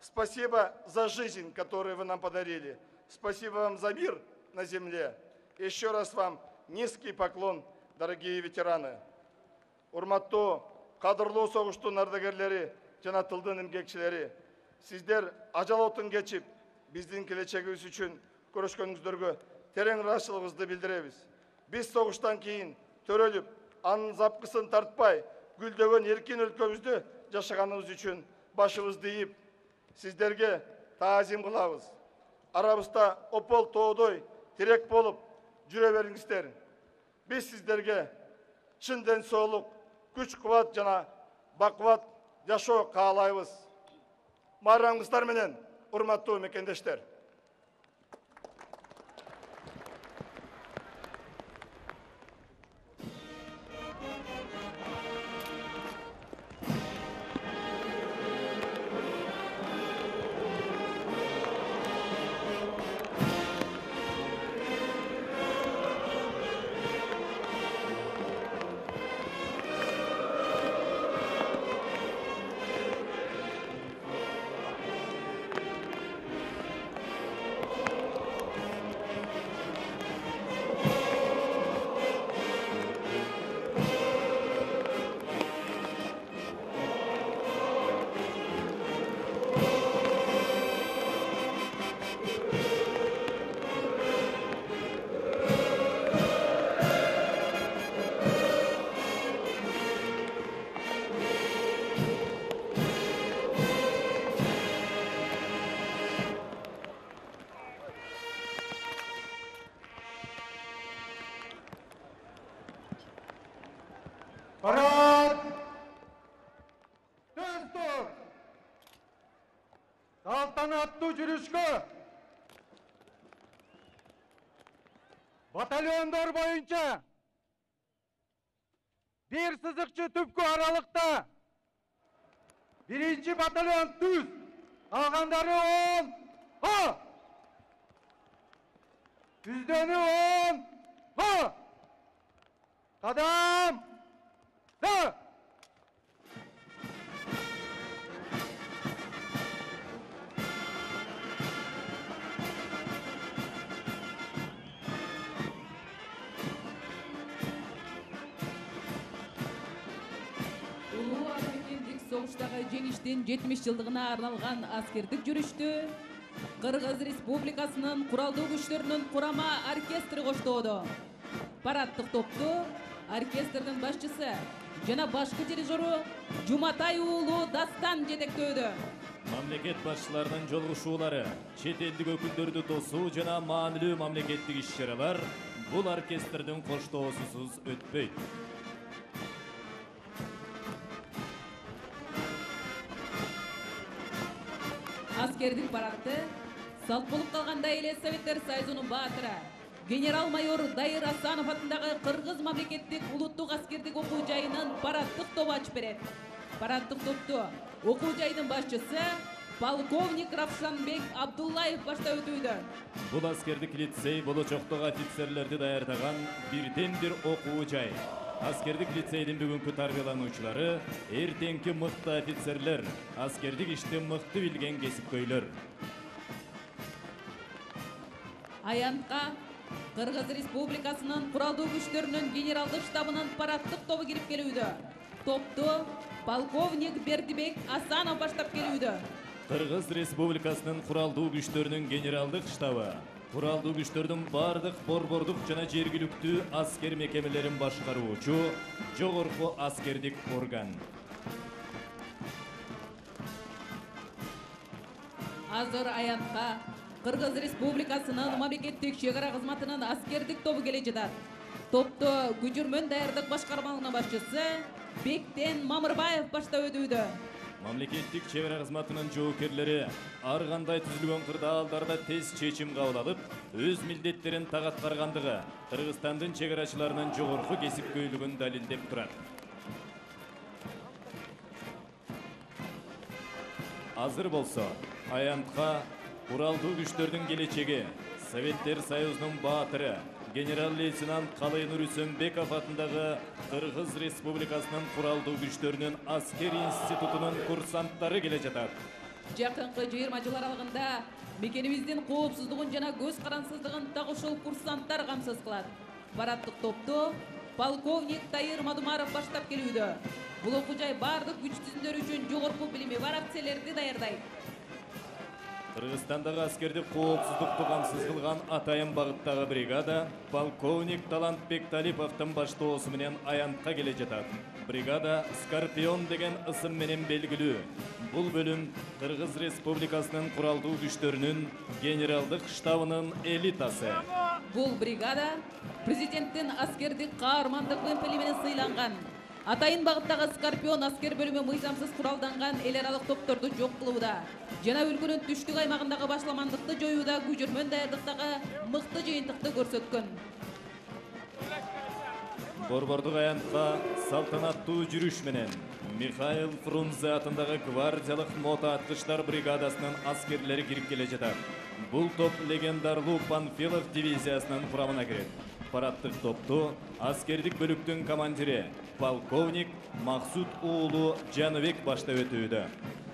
Спасибо за жизнь, которую вы нам подарили. Спасибо вам за мир на земле. Еще раз вам низкий поклон, дорогие ветераны. Урматтуу, кадырлуу согуштун ардагерлери жана тылдын эмгекчилери, сиздер ажал отун кечип, биздин келечегибиз үчүн көрөшкөнүңүздөргө терең ыраазычылыгыбызды билдиребиз. Биз согуштан кийин төрөлүп, анын запкысын тартпай, гүлдөгөн эркин өлкөбүздө жашаганыбыз үчүн башыбызды ийип, сиздерге таазим кылабыз. Арабызда опол тоодой тирек болуп жүрө бериңиздер. Биз сиздерге чын ден соолук, күч кубат жана бакубат жашоо каалайбыз. Майрамыңыздар менен, урматтуу мекендештер. Парад! Төз тұр! Салтанатты жүрішкі! Батальондар бойынша bir сызықшы түпкі аралықта birinci batalyon düz, kalkanları 10, ha! Düzdeni 10, ha! Kadam, ha! Соғыштағы жеңіштен 70 жылдығына арналған аскердік жүрішті Қырғыз Республикасының құралды күштерінің құрама оркестрі қоштоды. Парадтық топты оркестрдің басшысы жана башқы дирижеру Жуматай уулу Дастан жетектөөдө. Мамлекет басшыларының жолугушуулары, чет элдик өкүлдөрдү тосуу жана маанилүү мамлекеттик иш-чаралар бул оркестрдин коштоосусуз өтпөйт. Аскердик парадты салт болуп калганда эле Советтер Союзунун баатыры генерал-майор Дайыр Асанов атындагы Кыргыз мамлекеттик улуттук аскердик окуу жайынын парадтык тобу ачып берет. Парадтык топту окуу жайдын башчысы полковник Равшанбек Абдуллаев баштап өтүүдө. Бул аскердик лицей болочоктогу офицерлерди даярдаган бирден-бир окуу жай. Аскердик лицейдин бүгүнкү тарбиялануучулары эртеңки мыкты офицерлер, аскердик ишти мыкты билген кесипкөйлөр. Аянтка Кыргыз Республикасынын куралдуу күчтөрүнүн генералдык штабынын парадтык тобу кирип келүүдө. Топту полковник Бердибек Асанов баштап келүүдө. Кыргыз Республикасынын куралдуу күчтөрүнүн генералдык штабы куралдуу күчтөрдүн бардык борбордук жана жергиликтүү аскер мекемелерин башкаруучу жогорку аскердик орган. Азыр аянтка Кыргыз Республикасынын мамлекеттик чегара кызматынын аскердик тобу келе жатат. Топту Күчүрмөн даярдык башкармалыгынын башчысы Бектен Мамырбаев баштап өтүүдө. Мамлекеттик чегара кызматынын жоокерлери ар кандай түзүлгөн кырдаалдарда тез чечим кабыл алып, өз милдеттерин так аткаргандыгы Кыргызстандын чегарачыларынын жогорку кесипкөйлүгүн далилдеп турат. Азыр болсо, аянтка куралдуу күчтөрдүн келечеги Советтер Союзунун баатыры генерал-лейтенант Калайнур Үсөнбеков атындагы Кыргыз Республикасынын куралдуу күчтөрүнүн аскер институтунун курсанттары келе жатат. Жакынкы 20 жыл аралыгында мекенибиздин коопсуздугун жана көз карансыздыгын так ошол курсанттар камсыз кылат. Парадтык топту полковник Тайыр Мадумаров баштап келүүдө. Бул окуу жай бардык күч түзүмдөрү үчүн жогорку билими бар офицерлерди даярдайт. Кыргызстандагы аскердик коопсуздукту камсыз кылган атайын багыттагы бригада полковник Талантбек Талиповдун баштоосу менен аянтка келе жатат. Бригада Скорпион деген ысым менен белгилүү. Бул бөлүм Кыргыз Республикасынын куралдуу күчтөрүнүн генералдык штабынын элитасы. Бул бригада президенттин аскердик каармандык эмпели менен сыйланган. Атайын багыттагы Скорпион аскер бөлүмү мыйзамсыз куралданган эл аралык топторду жок кылууда жана өлкөнүн түштүк аймагындагы башламандыкты жоюуда Күчүрмөн даярдыктагы мыкты жыйынтыкты көрсөткөн. Борбордук аянтка салтанаттуу жүрүш менен Михаил Фрунзе атындагы гвардиялык мотоаткычтар бригадасынын аскерлери кирип келе жатат. Бул топ легендарлуу Панфилов дивизиясынын курамына кирет. Парадтык топту аскердик бөлүктүн командири полковник Максут уулу Жаныбек баштап өтүүдө.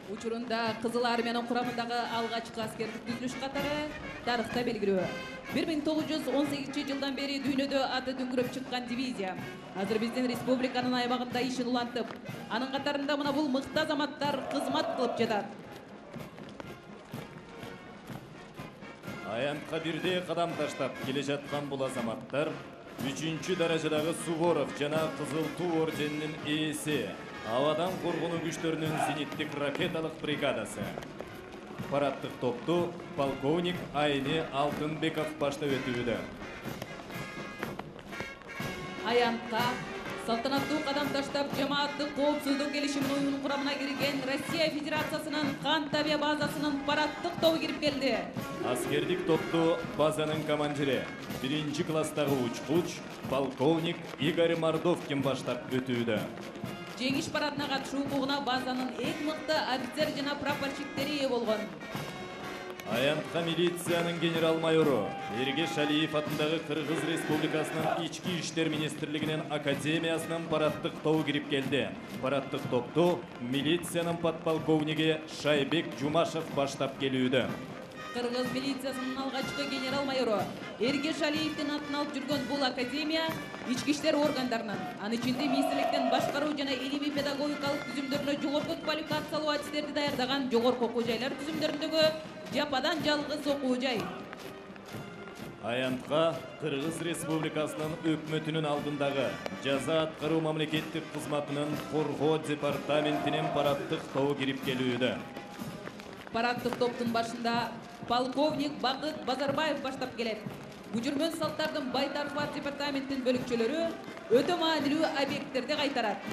Учурунда Кызыл армиянын курамындагы алгачкы аскердик түзүлүш катары тарыхта белгилүү. 1918 жылдан бери дүйнөдө аты дүңгүрөп чыккан дивизия. Азыр биздин республиканын аймагында ишин улантып, анын катарында мына бул мыкты азаматтар кызмат кылып жатат. Аянтка бирдей кадам таштап келе жаткан бул азаматтар 3-чү даражадагы Суворов жана Кызыл Туу орденинин ээси, абадан коргонуу күчтөрүнүн зениттик ракеталык бригадасы. Парадтык топту полковник Айни Алтынбеков баштап өтүүдө. Аянтка Салтанаттуу кадам таштап жамааттык коопсуздук келишиминин уюмунун курамына кирген Россия Федерациясынын Кант авиабазасынын парадтык тобу кирип келди. Аскердик топту базанын командири, 1-класстагы учкуч, полковник Игорь Мордовкин баштап өтүүдө. Жеңиш парадына катышуу укугуна базанын эң мыкты офицер жана прапорщиктери ээ болгон. Аянтка милициянын генерал-майору Эргеш Алиев атындагы Кыргыз Республикасынын Ички иштер министрлигинин академиясынын парадтык тобу кирип келди. Парадтык топту милициянын подполковниги Шайбек Жумашев баштап келүүдө. Кыргыз милициясынын алгачкы генерал-майору Эргеш Алиевдин атын алып жүргөн бул академия ички иштер органдарынын, анын ичинде министрликтин башкаруу жана илимий педагогикалык түзүмдөрүнө жогорку квалификациялуу адистерди даярдаган жогорку окуу жайлар түзүмдөрүндөгү жападан жалгыз окуу жай. Аянтка Кыргыз Республикасынын өкмөтүнүн алдындагы жаза аткаруу мамлекеттик кызматынын коргоо департаментинин парадтык тобу кирип келүүдө. Парадтык топтун башында полковник Багыт Базарбаев баштап келет. Бүжүрмөн салттардын байтарфат департаменттин бөлүкчөлөрү өтө маанилүү объекттерди кайтарат.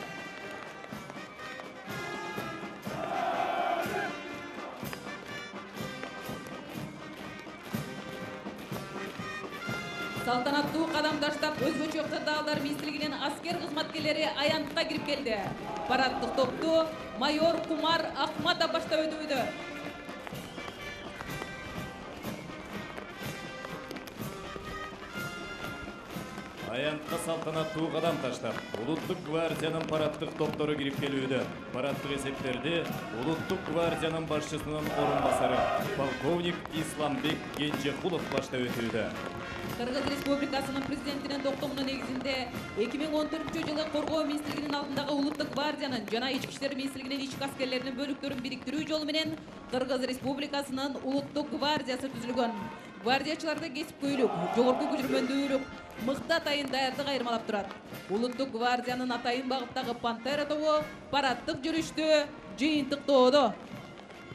Салтанаттуу кадам таштап өзгөчө кырдаалдар министрлигинин аскер кызматкерлери аянтка кирип келди. Парадтык топту майор Кумар Ахматов баштап өтүүдө. Аянтка салтанаттуу кадам таштап, Улуттук гвардиянын парадтык топтору кирип келүүдө. Парадтык эсептерди Улуттук гвардиянын башчысынын орун басары полковник Исламбек Кенжекулов баштап өтүүдө. Кыргыз Республикасынын президентинин токтомунун негизинде 2014-жылы коргоо министрлигинин алдындагы Улуттук гвардиянын жана ички иштер министрлигинин ички аскерлеринин бөлүктөрүн бириктирүү жолу менен Кыргыз Республикасынын Улуттук гвардиясы түзүлгөн. Гвардиячыларда кесипкөйлүк, жогорку күчүрмөндүүлүк, мыкты атайын даярдык айырмалап турат. Улуттук гвардиянын атайын багыттагы пантера тобу парадтык жүрүштү жыйынтыктоодо.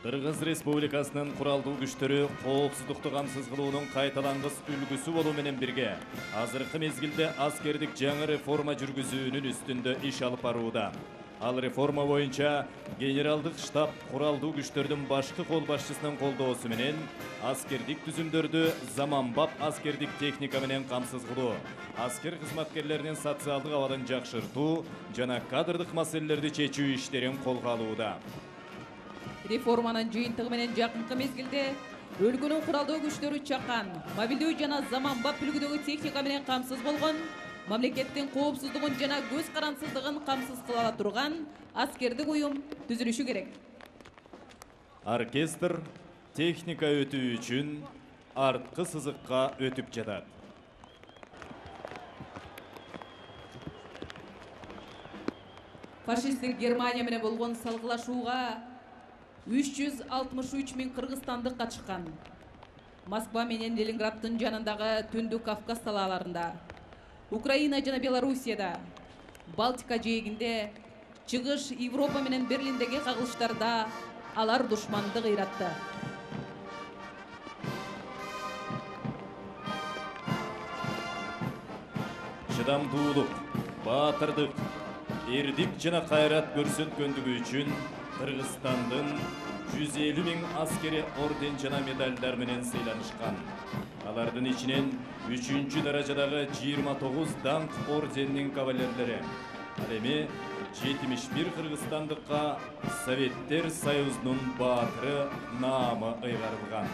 Кыргыз Республикасынын куралдуу күчтөрү коопсуздукту камсыз кылуунун кайталангыс үлгүсү болуу менен бирге азыркы мезгилде аскердик жаңы реформа жүргүзүүнүн үстүндө иш алып барууда. Ал реформа боюнча генералдык штаб куралдуу күчтөрдүн башкы кол башчысынын колдоосу менен аскердик түзүмдөрдү заманбап аскердик техника менен камсыз кылуу, аскер кызматкерлеринин социалдык абалын жакшыртуу жана кадрдык маселелерди чечүү иштерин колго алууда. Реформанын жыйынтыгы менен жакынкы мезгилде өлкөнүн куралдуу күчтөрү чакан, мобилдүү жана заманбап үлгүдөгү техника менен камсыз болгон, мамлекеттин коопсуздугун жана көз карансыздыгын камсыз кыла ала турган аскердик уюм түзүлүшү керек. Оркестр техника өтүү үчүн арткы сызыкка өтүп жатат. Фашисттик Германия менен болгон салгылашууга 363 миң кыргызстандык катышкан. Москва менен Ленинграддын жанындагы Түндүк Кавказ талааларында, Украина жана Белоруссияда, Балтика жээгинде, Чыгыш Европа менен Берлиндеги кагылыштарда алар душманды кыйратты. Чыдамдуулук, баатырдык, эрдик жана кайрат көрсөткөндүгү үчүн Кыргызстандын 150 миң аскери орден жана медалдар менен сыйланышкан. Алардын ичинен 3-чү даражадагы 29 даңк орденинин кавалерлери. Ал эми 71 кыргызстандыкка Советтер Союзунун баатыры наамы ыйгарылган.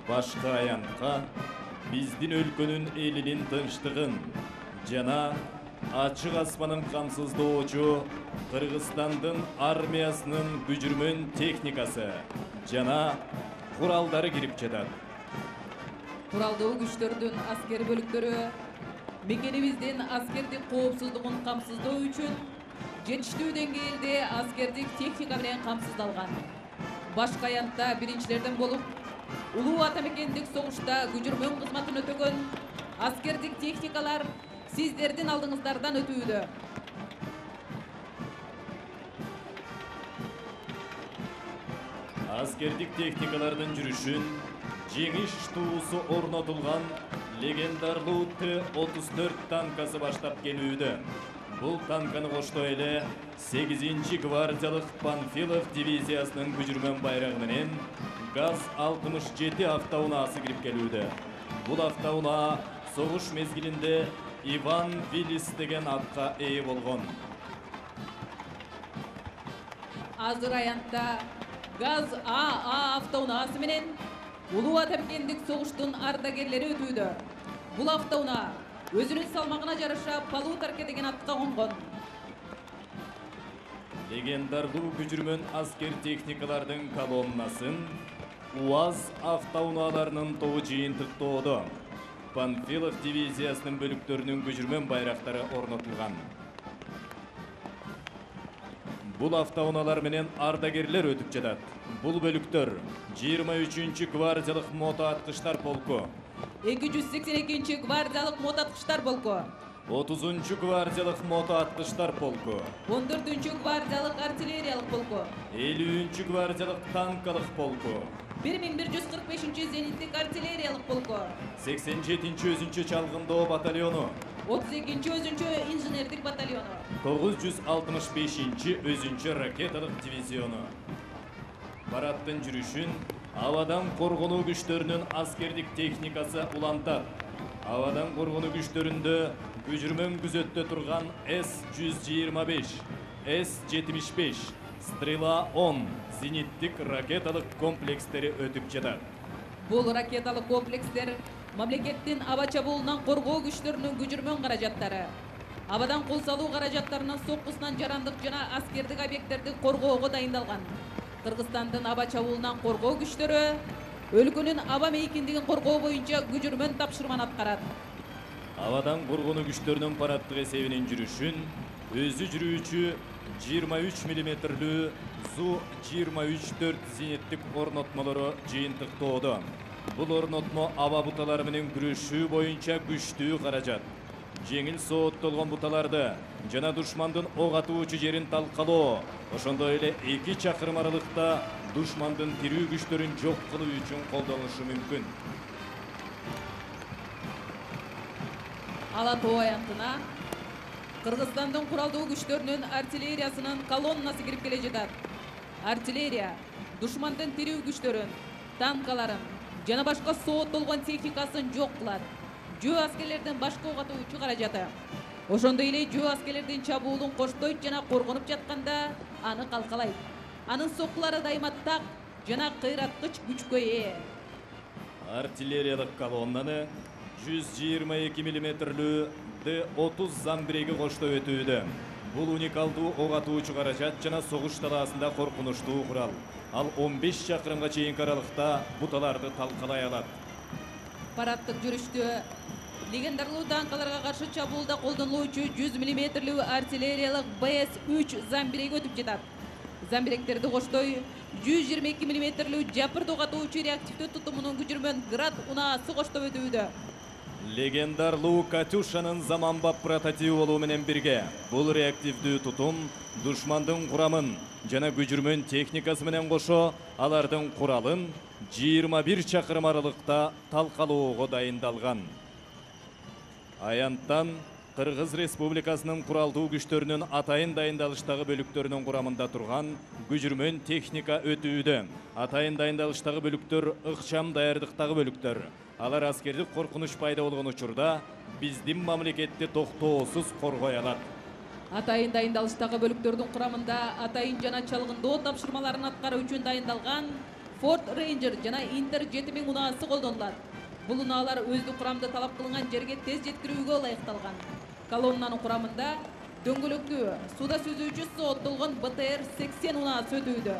Башкы аянтка биздин өлкөнүн элинин тынчтыгын жана ачык аспанын камсыздоочу Кыргызстандын армиясынын бүжүрмөн техникасы жана куралдары кирип жатат. Куралдуу күчтөрдүн аскер бөлүктөрү мекенибиздин аскердик коопсуздугун камсыздоо үчүн жетиштүү деңгээлде аскердик техника менен камсыздалган. Башкы аянтта биринчилерден болуп улуу ата мекендик согушта күчүрмөн кызматын өтөгөн аскердик техникалар сиздердин алдыңыздардан өтүүдө. Аскердик техникалардын жүрүшүн жеңиш туусу орнотулган легендарлуу Т-34 танкасы баштап келүүдө. Бул танканы коштой эле 8-ci гвардиялык Панфилов дивизиясынын көчүрмөн байрагы менен ГАЗ-67 автоунаасы кирип келүүдө. Бул автоунаа согуш мезгилинде Иван Виллис деген атка ээ болгон. Азыр аянтта ГАЗ-АА автоунаасы менен Улуу Атамекендик согуштун ардагерлери өтүүдө. Бул автоунаа өзүнүн салмагына жараша Полуторка деген атка конгон. Легендарлуу көчүрмөн аскер техникалардын колоннасын УАЗ автоунааларынын тобу жыйынтыктоодо. Панфилов дивизиясынын бөлүктөрүнүн көчүрмөн байрактары орнотулган. Бул автоунаалар менен ардагерлер өтүп жатат. Бул бөлүктөр 23-cü гвардиялык мотоаткычтар полку, 282-ci гвардиялык мотоаткычтар полку, 30-cü гвардиялык мотоаткычтар полку, 14-cü гвардиялык артиллериялык полку, 50-cü гвардиялык танкалык полку, 1145-ci зениттик артиллериялык полку, 87-cü өзүнчө чалгындоо батальону, 32-ci өзүнчө инженердик батальону, 965-cü өзүнчө ракеталык дивизиону. Параттын жүрүшүн абадан коргонуу күчтөрүнүн аскердик техникасы улантат. Абадан коргонуу күчтөрүндө көчүрмөн күзөттө турган С-125, С-75, Стрела-10 зениттик ракеталык комплекстери өтүп жатат. Бул ракеталык комплекстер мамлекеттин аба чабуулунан коргоо күчтөрүнүн көчүрмөн каражаттары, абадан кол салуу каражаттарынын соккусунан жарандык жана аскердик объекттерди коргоого дайындалган. Кыргызстандын аба чабуулунан коргоо күчтөрү өлкөнүн аба мейкиндигин коргоо боюнча көчүрмөн тапшырманы аткарат. Абадан коргонуу күчтөрүнүн параттык эсебинин жүрүшүн өзү жүрүүчү 23 мм Зу-23-4 зениттик орнотмолору жыйынтыктоодо. Бул орнотмо аба буталары менен күрөшүү боюнча күчтүү каражат. Жеңил сооттолгон буталарды жана душмандын ок атуучу жерин талкалоо, ошондой эле 2 чакырым аралыкта душмандын тирүү күчтөрүн жок кылуу үчүн колдонулушу мүмкүн. Ала тоо аянтына Кыргызстандын куралдуу күчтөрүнүн артиллериясынын колоннасы кирип келе жатат. Артиллерия душмандын тирүү күчтөрүн, танкаларын жана башка сооттолгон техникасын жок кылат. Жөө аскерлердин башка ок атуучу каражаты. Ошондой эле жөө аскерлердин чабуулун коштойт жана коргонуп жатканда аны калкалайт. Анын соккулары дайыма так жана кыйраткыч күчкө ээ. Артиллериялык колоннаны 122 мм Д-30 замбиреги коштой өтүүдө. Бул уникалдуу ок атуучу каражат жана согуш талаасында коркунучтуу курал. Ал 15 чакырымга чейинки аралыкта буталарды талкалай алат. Параттык жүрүштө легендарлуу танкаларга каршы чабуулда колдонулуучу 100 мм артиллериялык БС-3 замбиреги өтүп жатат. Замбиректерди коштой 122 мм жапырт ок атуучу реактивдүү тутумунун көчүрмөн Град унаасы коштоп өтүүдө. Легендарлуу Катюшанын заманбап прототиби болуу менен бирге бул реактивдүү тутум душмандын курамын жана көчүрмөн техникасы менен кошо алардын куралын 21 чакырым аралыкта талкалоого дайындалган. Аянттан Кыргыз Республикасынын куралдуу күчтөрүнүн атайын дайындалыштагы бөлүктөрүнүн курамында турган көчүрмөн техника өтүүдө. Атайын дайындалыштагы бөлүктөр ыкчам даярдыктагы бөлүктөр. Алар аскердик коркунуч пайда болгон учурда биздин мамлекетти токтоосуз коргой алат. Атайын дайындалыштагы бөлүктөрдүн курамында атайын жана чалгындоо тапшырмаларын аткаруу үчүн дайындалган Ford Ranger жана Inter 7000 унаасы колдонулат. Бул унаалар өздүк курамды талап кылынган жерге тез жеткирүүгө ылайыкталган. Колоннанын курамында дөңгөлөктүү суда сүзүүчү сооттолгон БТР-80 унаасы өтүүдө.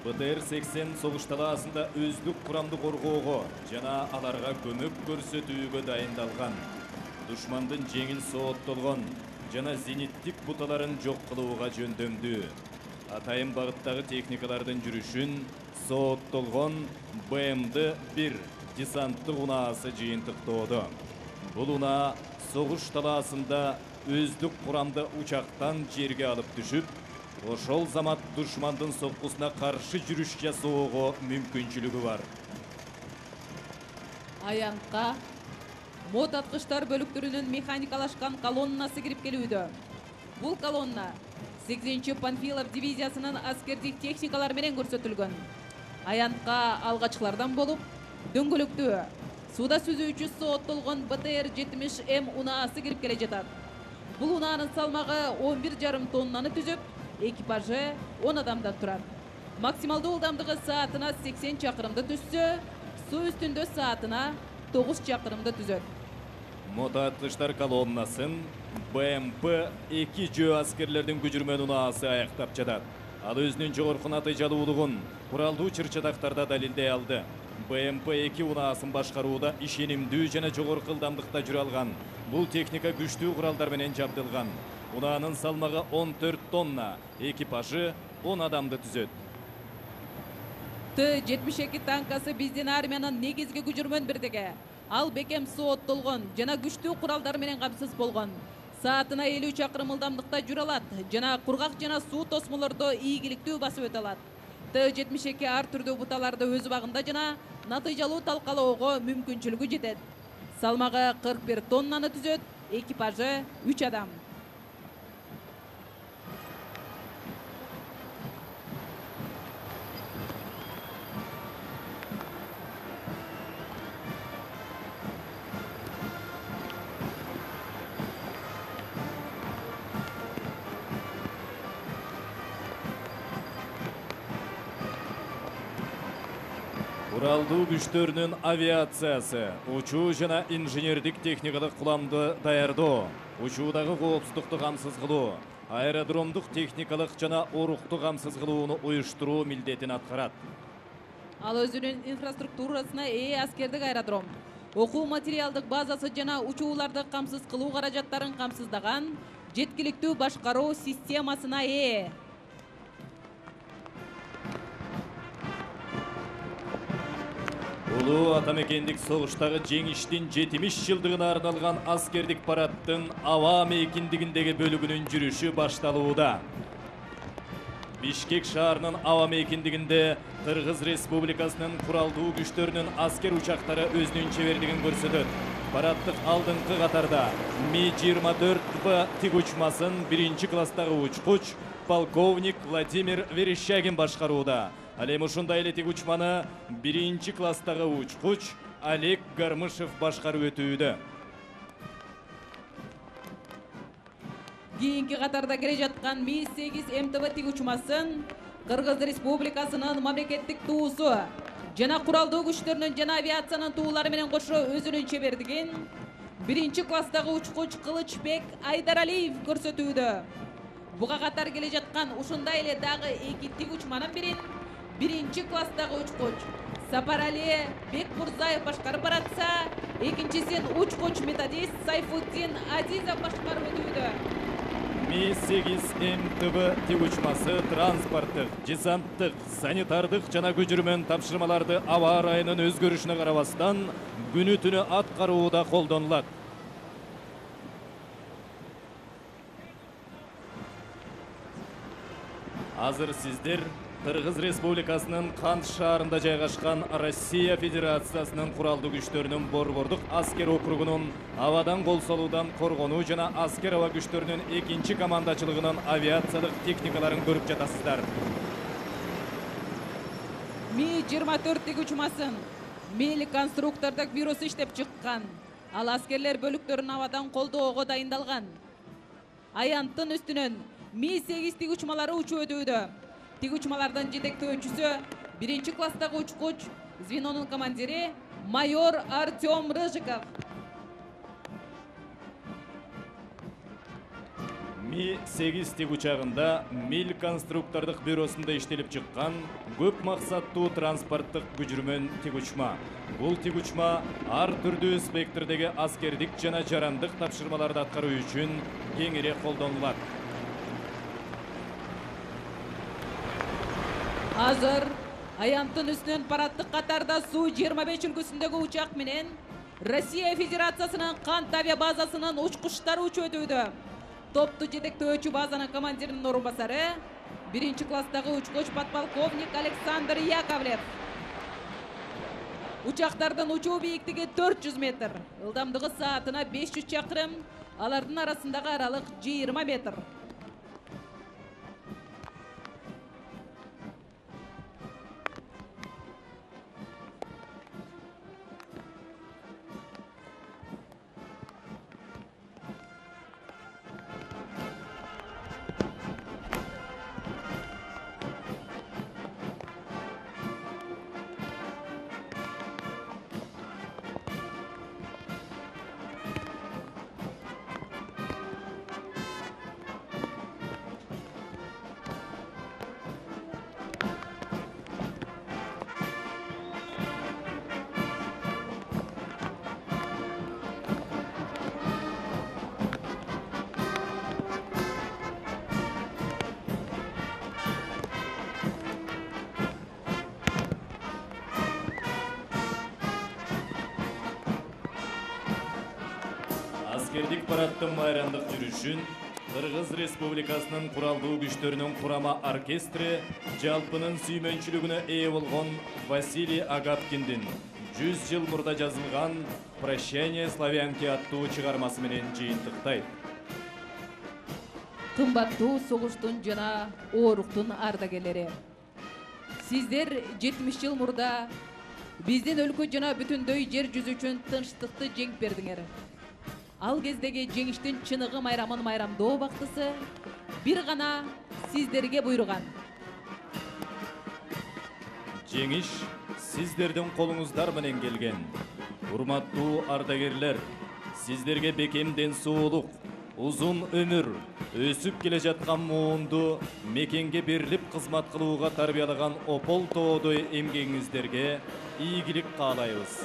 БТР-80 согуш талаасында өздүк курамды коргоого жана аларга көмөк көрсөтүүгө дайындалган. Душмандын жеңил сооттолгон жана зениттик буталарын жок кылууга жөндөмдүү. Атайын багыттагы техникалардын жүрүшүн сооттолгон БМД-1 десанттык унаасы жыйынтыктоодо. Бул унаа соғыш таласында өздік құрамды учақтан жерге алып түшіп, ошол замат душмандын соққысына қаршы жүрүш жасоого мүмкүнчүлүгү бар. Аянтқа мот аткычтар бөлүктөрүнүн механикалашкан колоннасы кирип келүүдө. Бул колонна 8-чи Панфилов дивизиясынын аскердик техникалары менен көрсөтүлгөн. Аянтқа алгачкылардан болуп, дөңгөлөктүү суда сүзүүчү сооттолгон БТР-70М унаасы кирип келе жатат. Бул унаанын салмагы 11,5 тоннаны түзүп, экипажы 10 адамдан турат. Максималдуу ылдамдыгы саатына 80 чакырымды түзсө, суу үстүндө саатына 9 чакырымды түзөт. Мотоаткычтар колоннасын БМП-2 жөө аскерлердин күжүрмөн унаасы аяктап жатат. Ал өзүнүн жогорку натыйжалуулугун куралдуу чыр-чатактарда далилдей алды. БМП-2 унаасын башкарууда ишенимдүү жана жогорку ылдамдыкта жүрө алган. Бул техника күчтүү куралдар менен жабдылган. Унаанын салмагы 14 тонна, экипажы 10 адамды түзөт. Т-72 танкасы биздин армиянын негизги күжүрмөн бирдиги. Ал бекем сооттолгон жана күчтүү куралдар менен камсыз болгон. Саатына 50 чакырым ылдамдыкта жүрө алат жана кургак жана суу тосмолордо ийгиликтүү басып өтө алат. Т-72 ар түрдүү буталарды өз убагында жана натыйжалуу талкалоого мүмкүнчүлүгү жетет. Салмагы 41 тоннаны түзөт, экипажы 3 адам. Куралдуу күчтөрүнүн авиациясы, учуу жана инженердик техникалык куламды даярдоо, учуудагы коопсуздукту камсыз кылуу, аэродромдук техникалык жана орукту камсыз кылууну уюштуруу милдетин аткарат. Ал өзүнүн инфраструктурасына ээ аскердик аэродром, окуу материалдык базасы жана учууларды камсыз кылуу каражаттарын камсыздаган жеткиликтүү башкаруу системасына ээ. Улуу атамекендик согуштагы жеңиштин 70 жылдыгына арналган аскердик парадтын аба мейкиндигиндеги бөлүгүнүн жүрүшү башталууда. Бишкек шаарынын аба мейкиндигинде Кыргыз Республикасынын куралдуу күчтөрүнүн аскер учактары өзүнүн чебердигин көрсөтөт. Парадтык алдыңкы катарда Ми-24В тиг учмасын 1-чи класстагы учкуч полковник Владимир Верещагин башкарууда. Ал эми ушундай эле тиг учманы 1-чи класстагы учкуч Олег Гармышев башкарып өтүүдө. Кийинки катарда келе жаткан Ми-8 МТБ тиг учмасын Кыргыз Республикасынын мамлекеттик туусу жана куралдуу күчтөрүнүн жана авиациянын туулары менен кошо өзүнүн чебердигин 1-чи класстагы учкуч Кылычбек Айдаралиев көрсөтүүдө. Буга катар келе жаткан ушундай эле дагы эки тиг учманын бирин 1-чи класстагы учкуч Сапарали Бекмурзаев башкарып баратса, экинчисин учкуч методист Сайфуддин Азизов башкарып өтүүдө. Ми-8 МТБ тиг учмасы транспорттык, десанттык, санитардык жана көчүрмөн тапшырмаларды аба ырайынын өзгөрүшүнө карабастан күнү түнү аткарууда колдонулат. Азыр сиздер Кыргыз Республикасынын Кант шаарында жайгашкан Россия Федерациясынын куралдуу күчтөрүнүн борбордук аскер округунун абадан кол салуудан коргонуу жана аскер аба күчтөрүнүн 2-чи командачылыгынын авиациялык техникаларын көрүп жатасыздар. Ми-24 тиг учмасын Мели конструктордук бюросу иштеп чыккан. Ал аскерлер бөлүктөрүн абадан колдоого дайындалган. Аянттын үстүнөн Ми-8 тиг учмалары учуп өтүүдө. Тиг учмалардын жетектөөчүсү 1-чи класстагы учкуч, звенонун командири майор Артем Рыжиков. Ми-8 тиг учагында Мил конструктордук бюросунда иштелип чыккан көп максаттуу транспорттук күчүрмөн тиг учма. Бул тиг учма ар түрдүү спектрдеги аскердик жана жарандык тапшырмаларды аткаруу үчүн кеңири колдонулат. Азыр аянттын үстүнөн парадтык катарда Су-25 үлгүсүндөгү учак менен Россия Федерациясының қант авиабазасының ұшқыштары учу өтуді. Топты жетектөөчү базаның командирінің орынбасары, 1-ші класстағы учкуч подполковник Александр Яковлев. Учақтардың учуу бийиктиги 400 метр, ылдамдыгы саатына 500 чакырым, алардын арасындағы аралык 20 метр. Аскердик парадтың майрандық жүрүшүн Кыргыз Республикасынын куралдуу күчтөрүнүн курама оркестри жалпынын сүймөнчүлүгүнө ээ болгон Василий Агапкиндин 100 жыл мурда жазылган «Прощение славянки» аттуу чыгармасы менен жыйынтыктайт. Кымбаттуу согуштун жана ооруктун ардагерлери. Сиздер 70 жыл мурда биздин өлкө жана бүтүндөй жер жүзү үчүн тынчтыкты жеңип бердиңер. Ал кездеги жеңиштин чыныгы майрамын майрамдоо бактысы бир гана сиздерге буйруган. Жеңиш сиздердин колуңуздар менен келген. Урматтуу ардагерлер, сиздерге бекем ден соолук, узун өмүр, өсүп келе жаткан муунду мекенге берилип кызмат кылууга тарбиялаган опол тоодой эмгегиңиздерге ийгилик каалайбыз.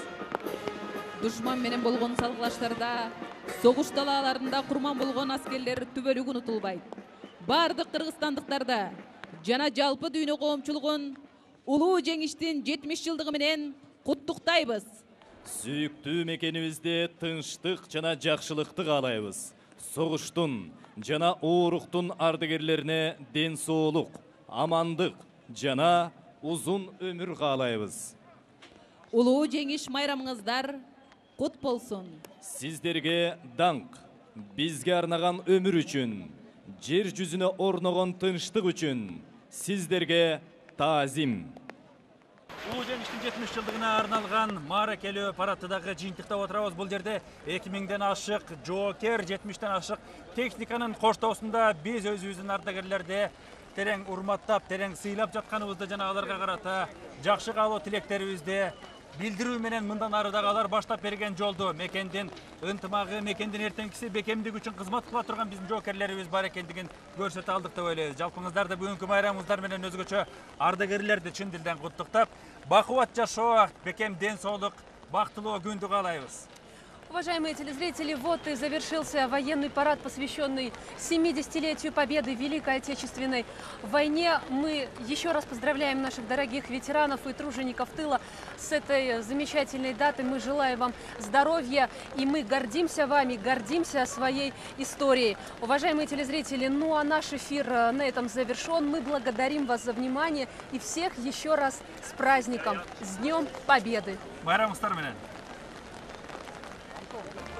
Душман менен болгон салгылаштарда, согуш талааларында курман болгон аскерлер түбөлүк унутулбайт. Бардык кыргызстандыктарда жана жалпы дүйнө коомчулугун улуу жеңиштин 70 жылдыгы менен куттуктайбыз. Сүйүктүү мекенибизде тынчтык жана жакшылыкты каалайбыз. Согуштун жана ооруктун ардагерлерине ден соолук, амандык жана узун өмүр каалайбыз. Улуу жеңиш майрамыңыздар кут болсун. Сиздерге даңк, бизге арнаган өмүр үчүн, жер жүзүнө орногон тынчтык үчүн сиздерге таазим. Улуу жеңиштин 70 жылдыгына арналган мааракелүү парадтагы жыйынтыктап отурабыз. Бул жерде 2000ден ашык жоокер, 70тен ашык техниканын коштоосунда биз өзүбүздүн ардагерлерди терең урматтап, терең сыйлап жатканыбызды жана аларга карата жакшы каалоо тилектерибизди билдирүү менен мындан ары дагы алар баштап берген жолду, мекендин ынтымагы, мекендин эртеңкиси бекемдиги үчүн кызмат кыла турган биздин жоокерлерибиз бар экендигин көрсөтө алдык деп ойлойбуз. Жалпыңыздарды бүгүнкү майрамыңыздар менен өзгөчө ардагерлерди чын дилден куттуктап, бакубат жашоо, бекем ден соолук, бактылуу күндү каалайбыз. Уважаемые телезрители, вот и завершился военный парад, посвященный 70-летию победы в Великой Отечественной войне. Мы еще раз поздравляем наших дорогих ветеранов и тружеников тыла с этой замечательной датой. Мы желаем вам здоровья, и мы гордимся вами, гордимся своей историей. Уважаемые телезрители, ну а наш эфир на этом завершен. Мы благодарим вас за внимание и всех еще раз с праздником, с Днем Победы. Майрамыңыздар менен. Cool.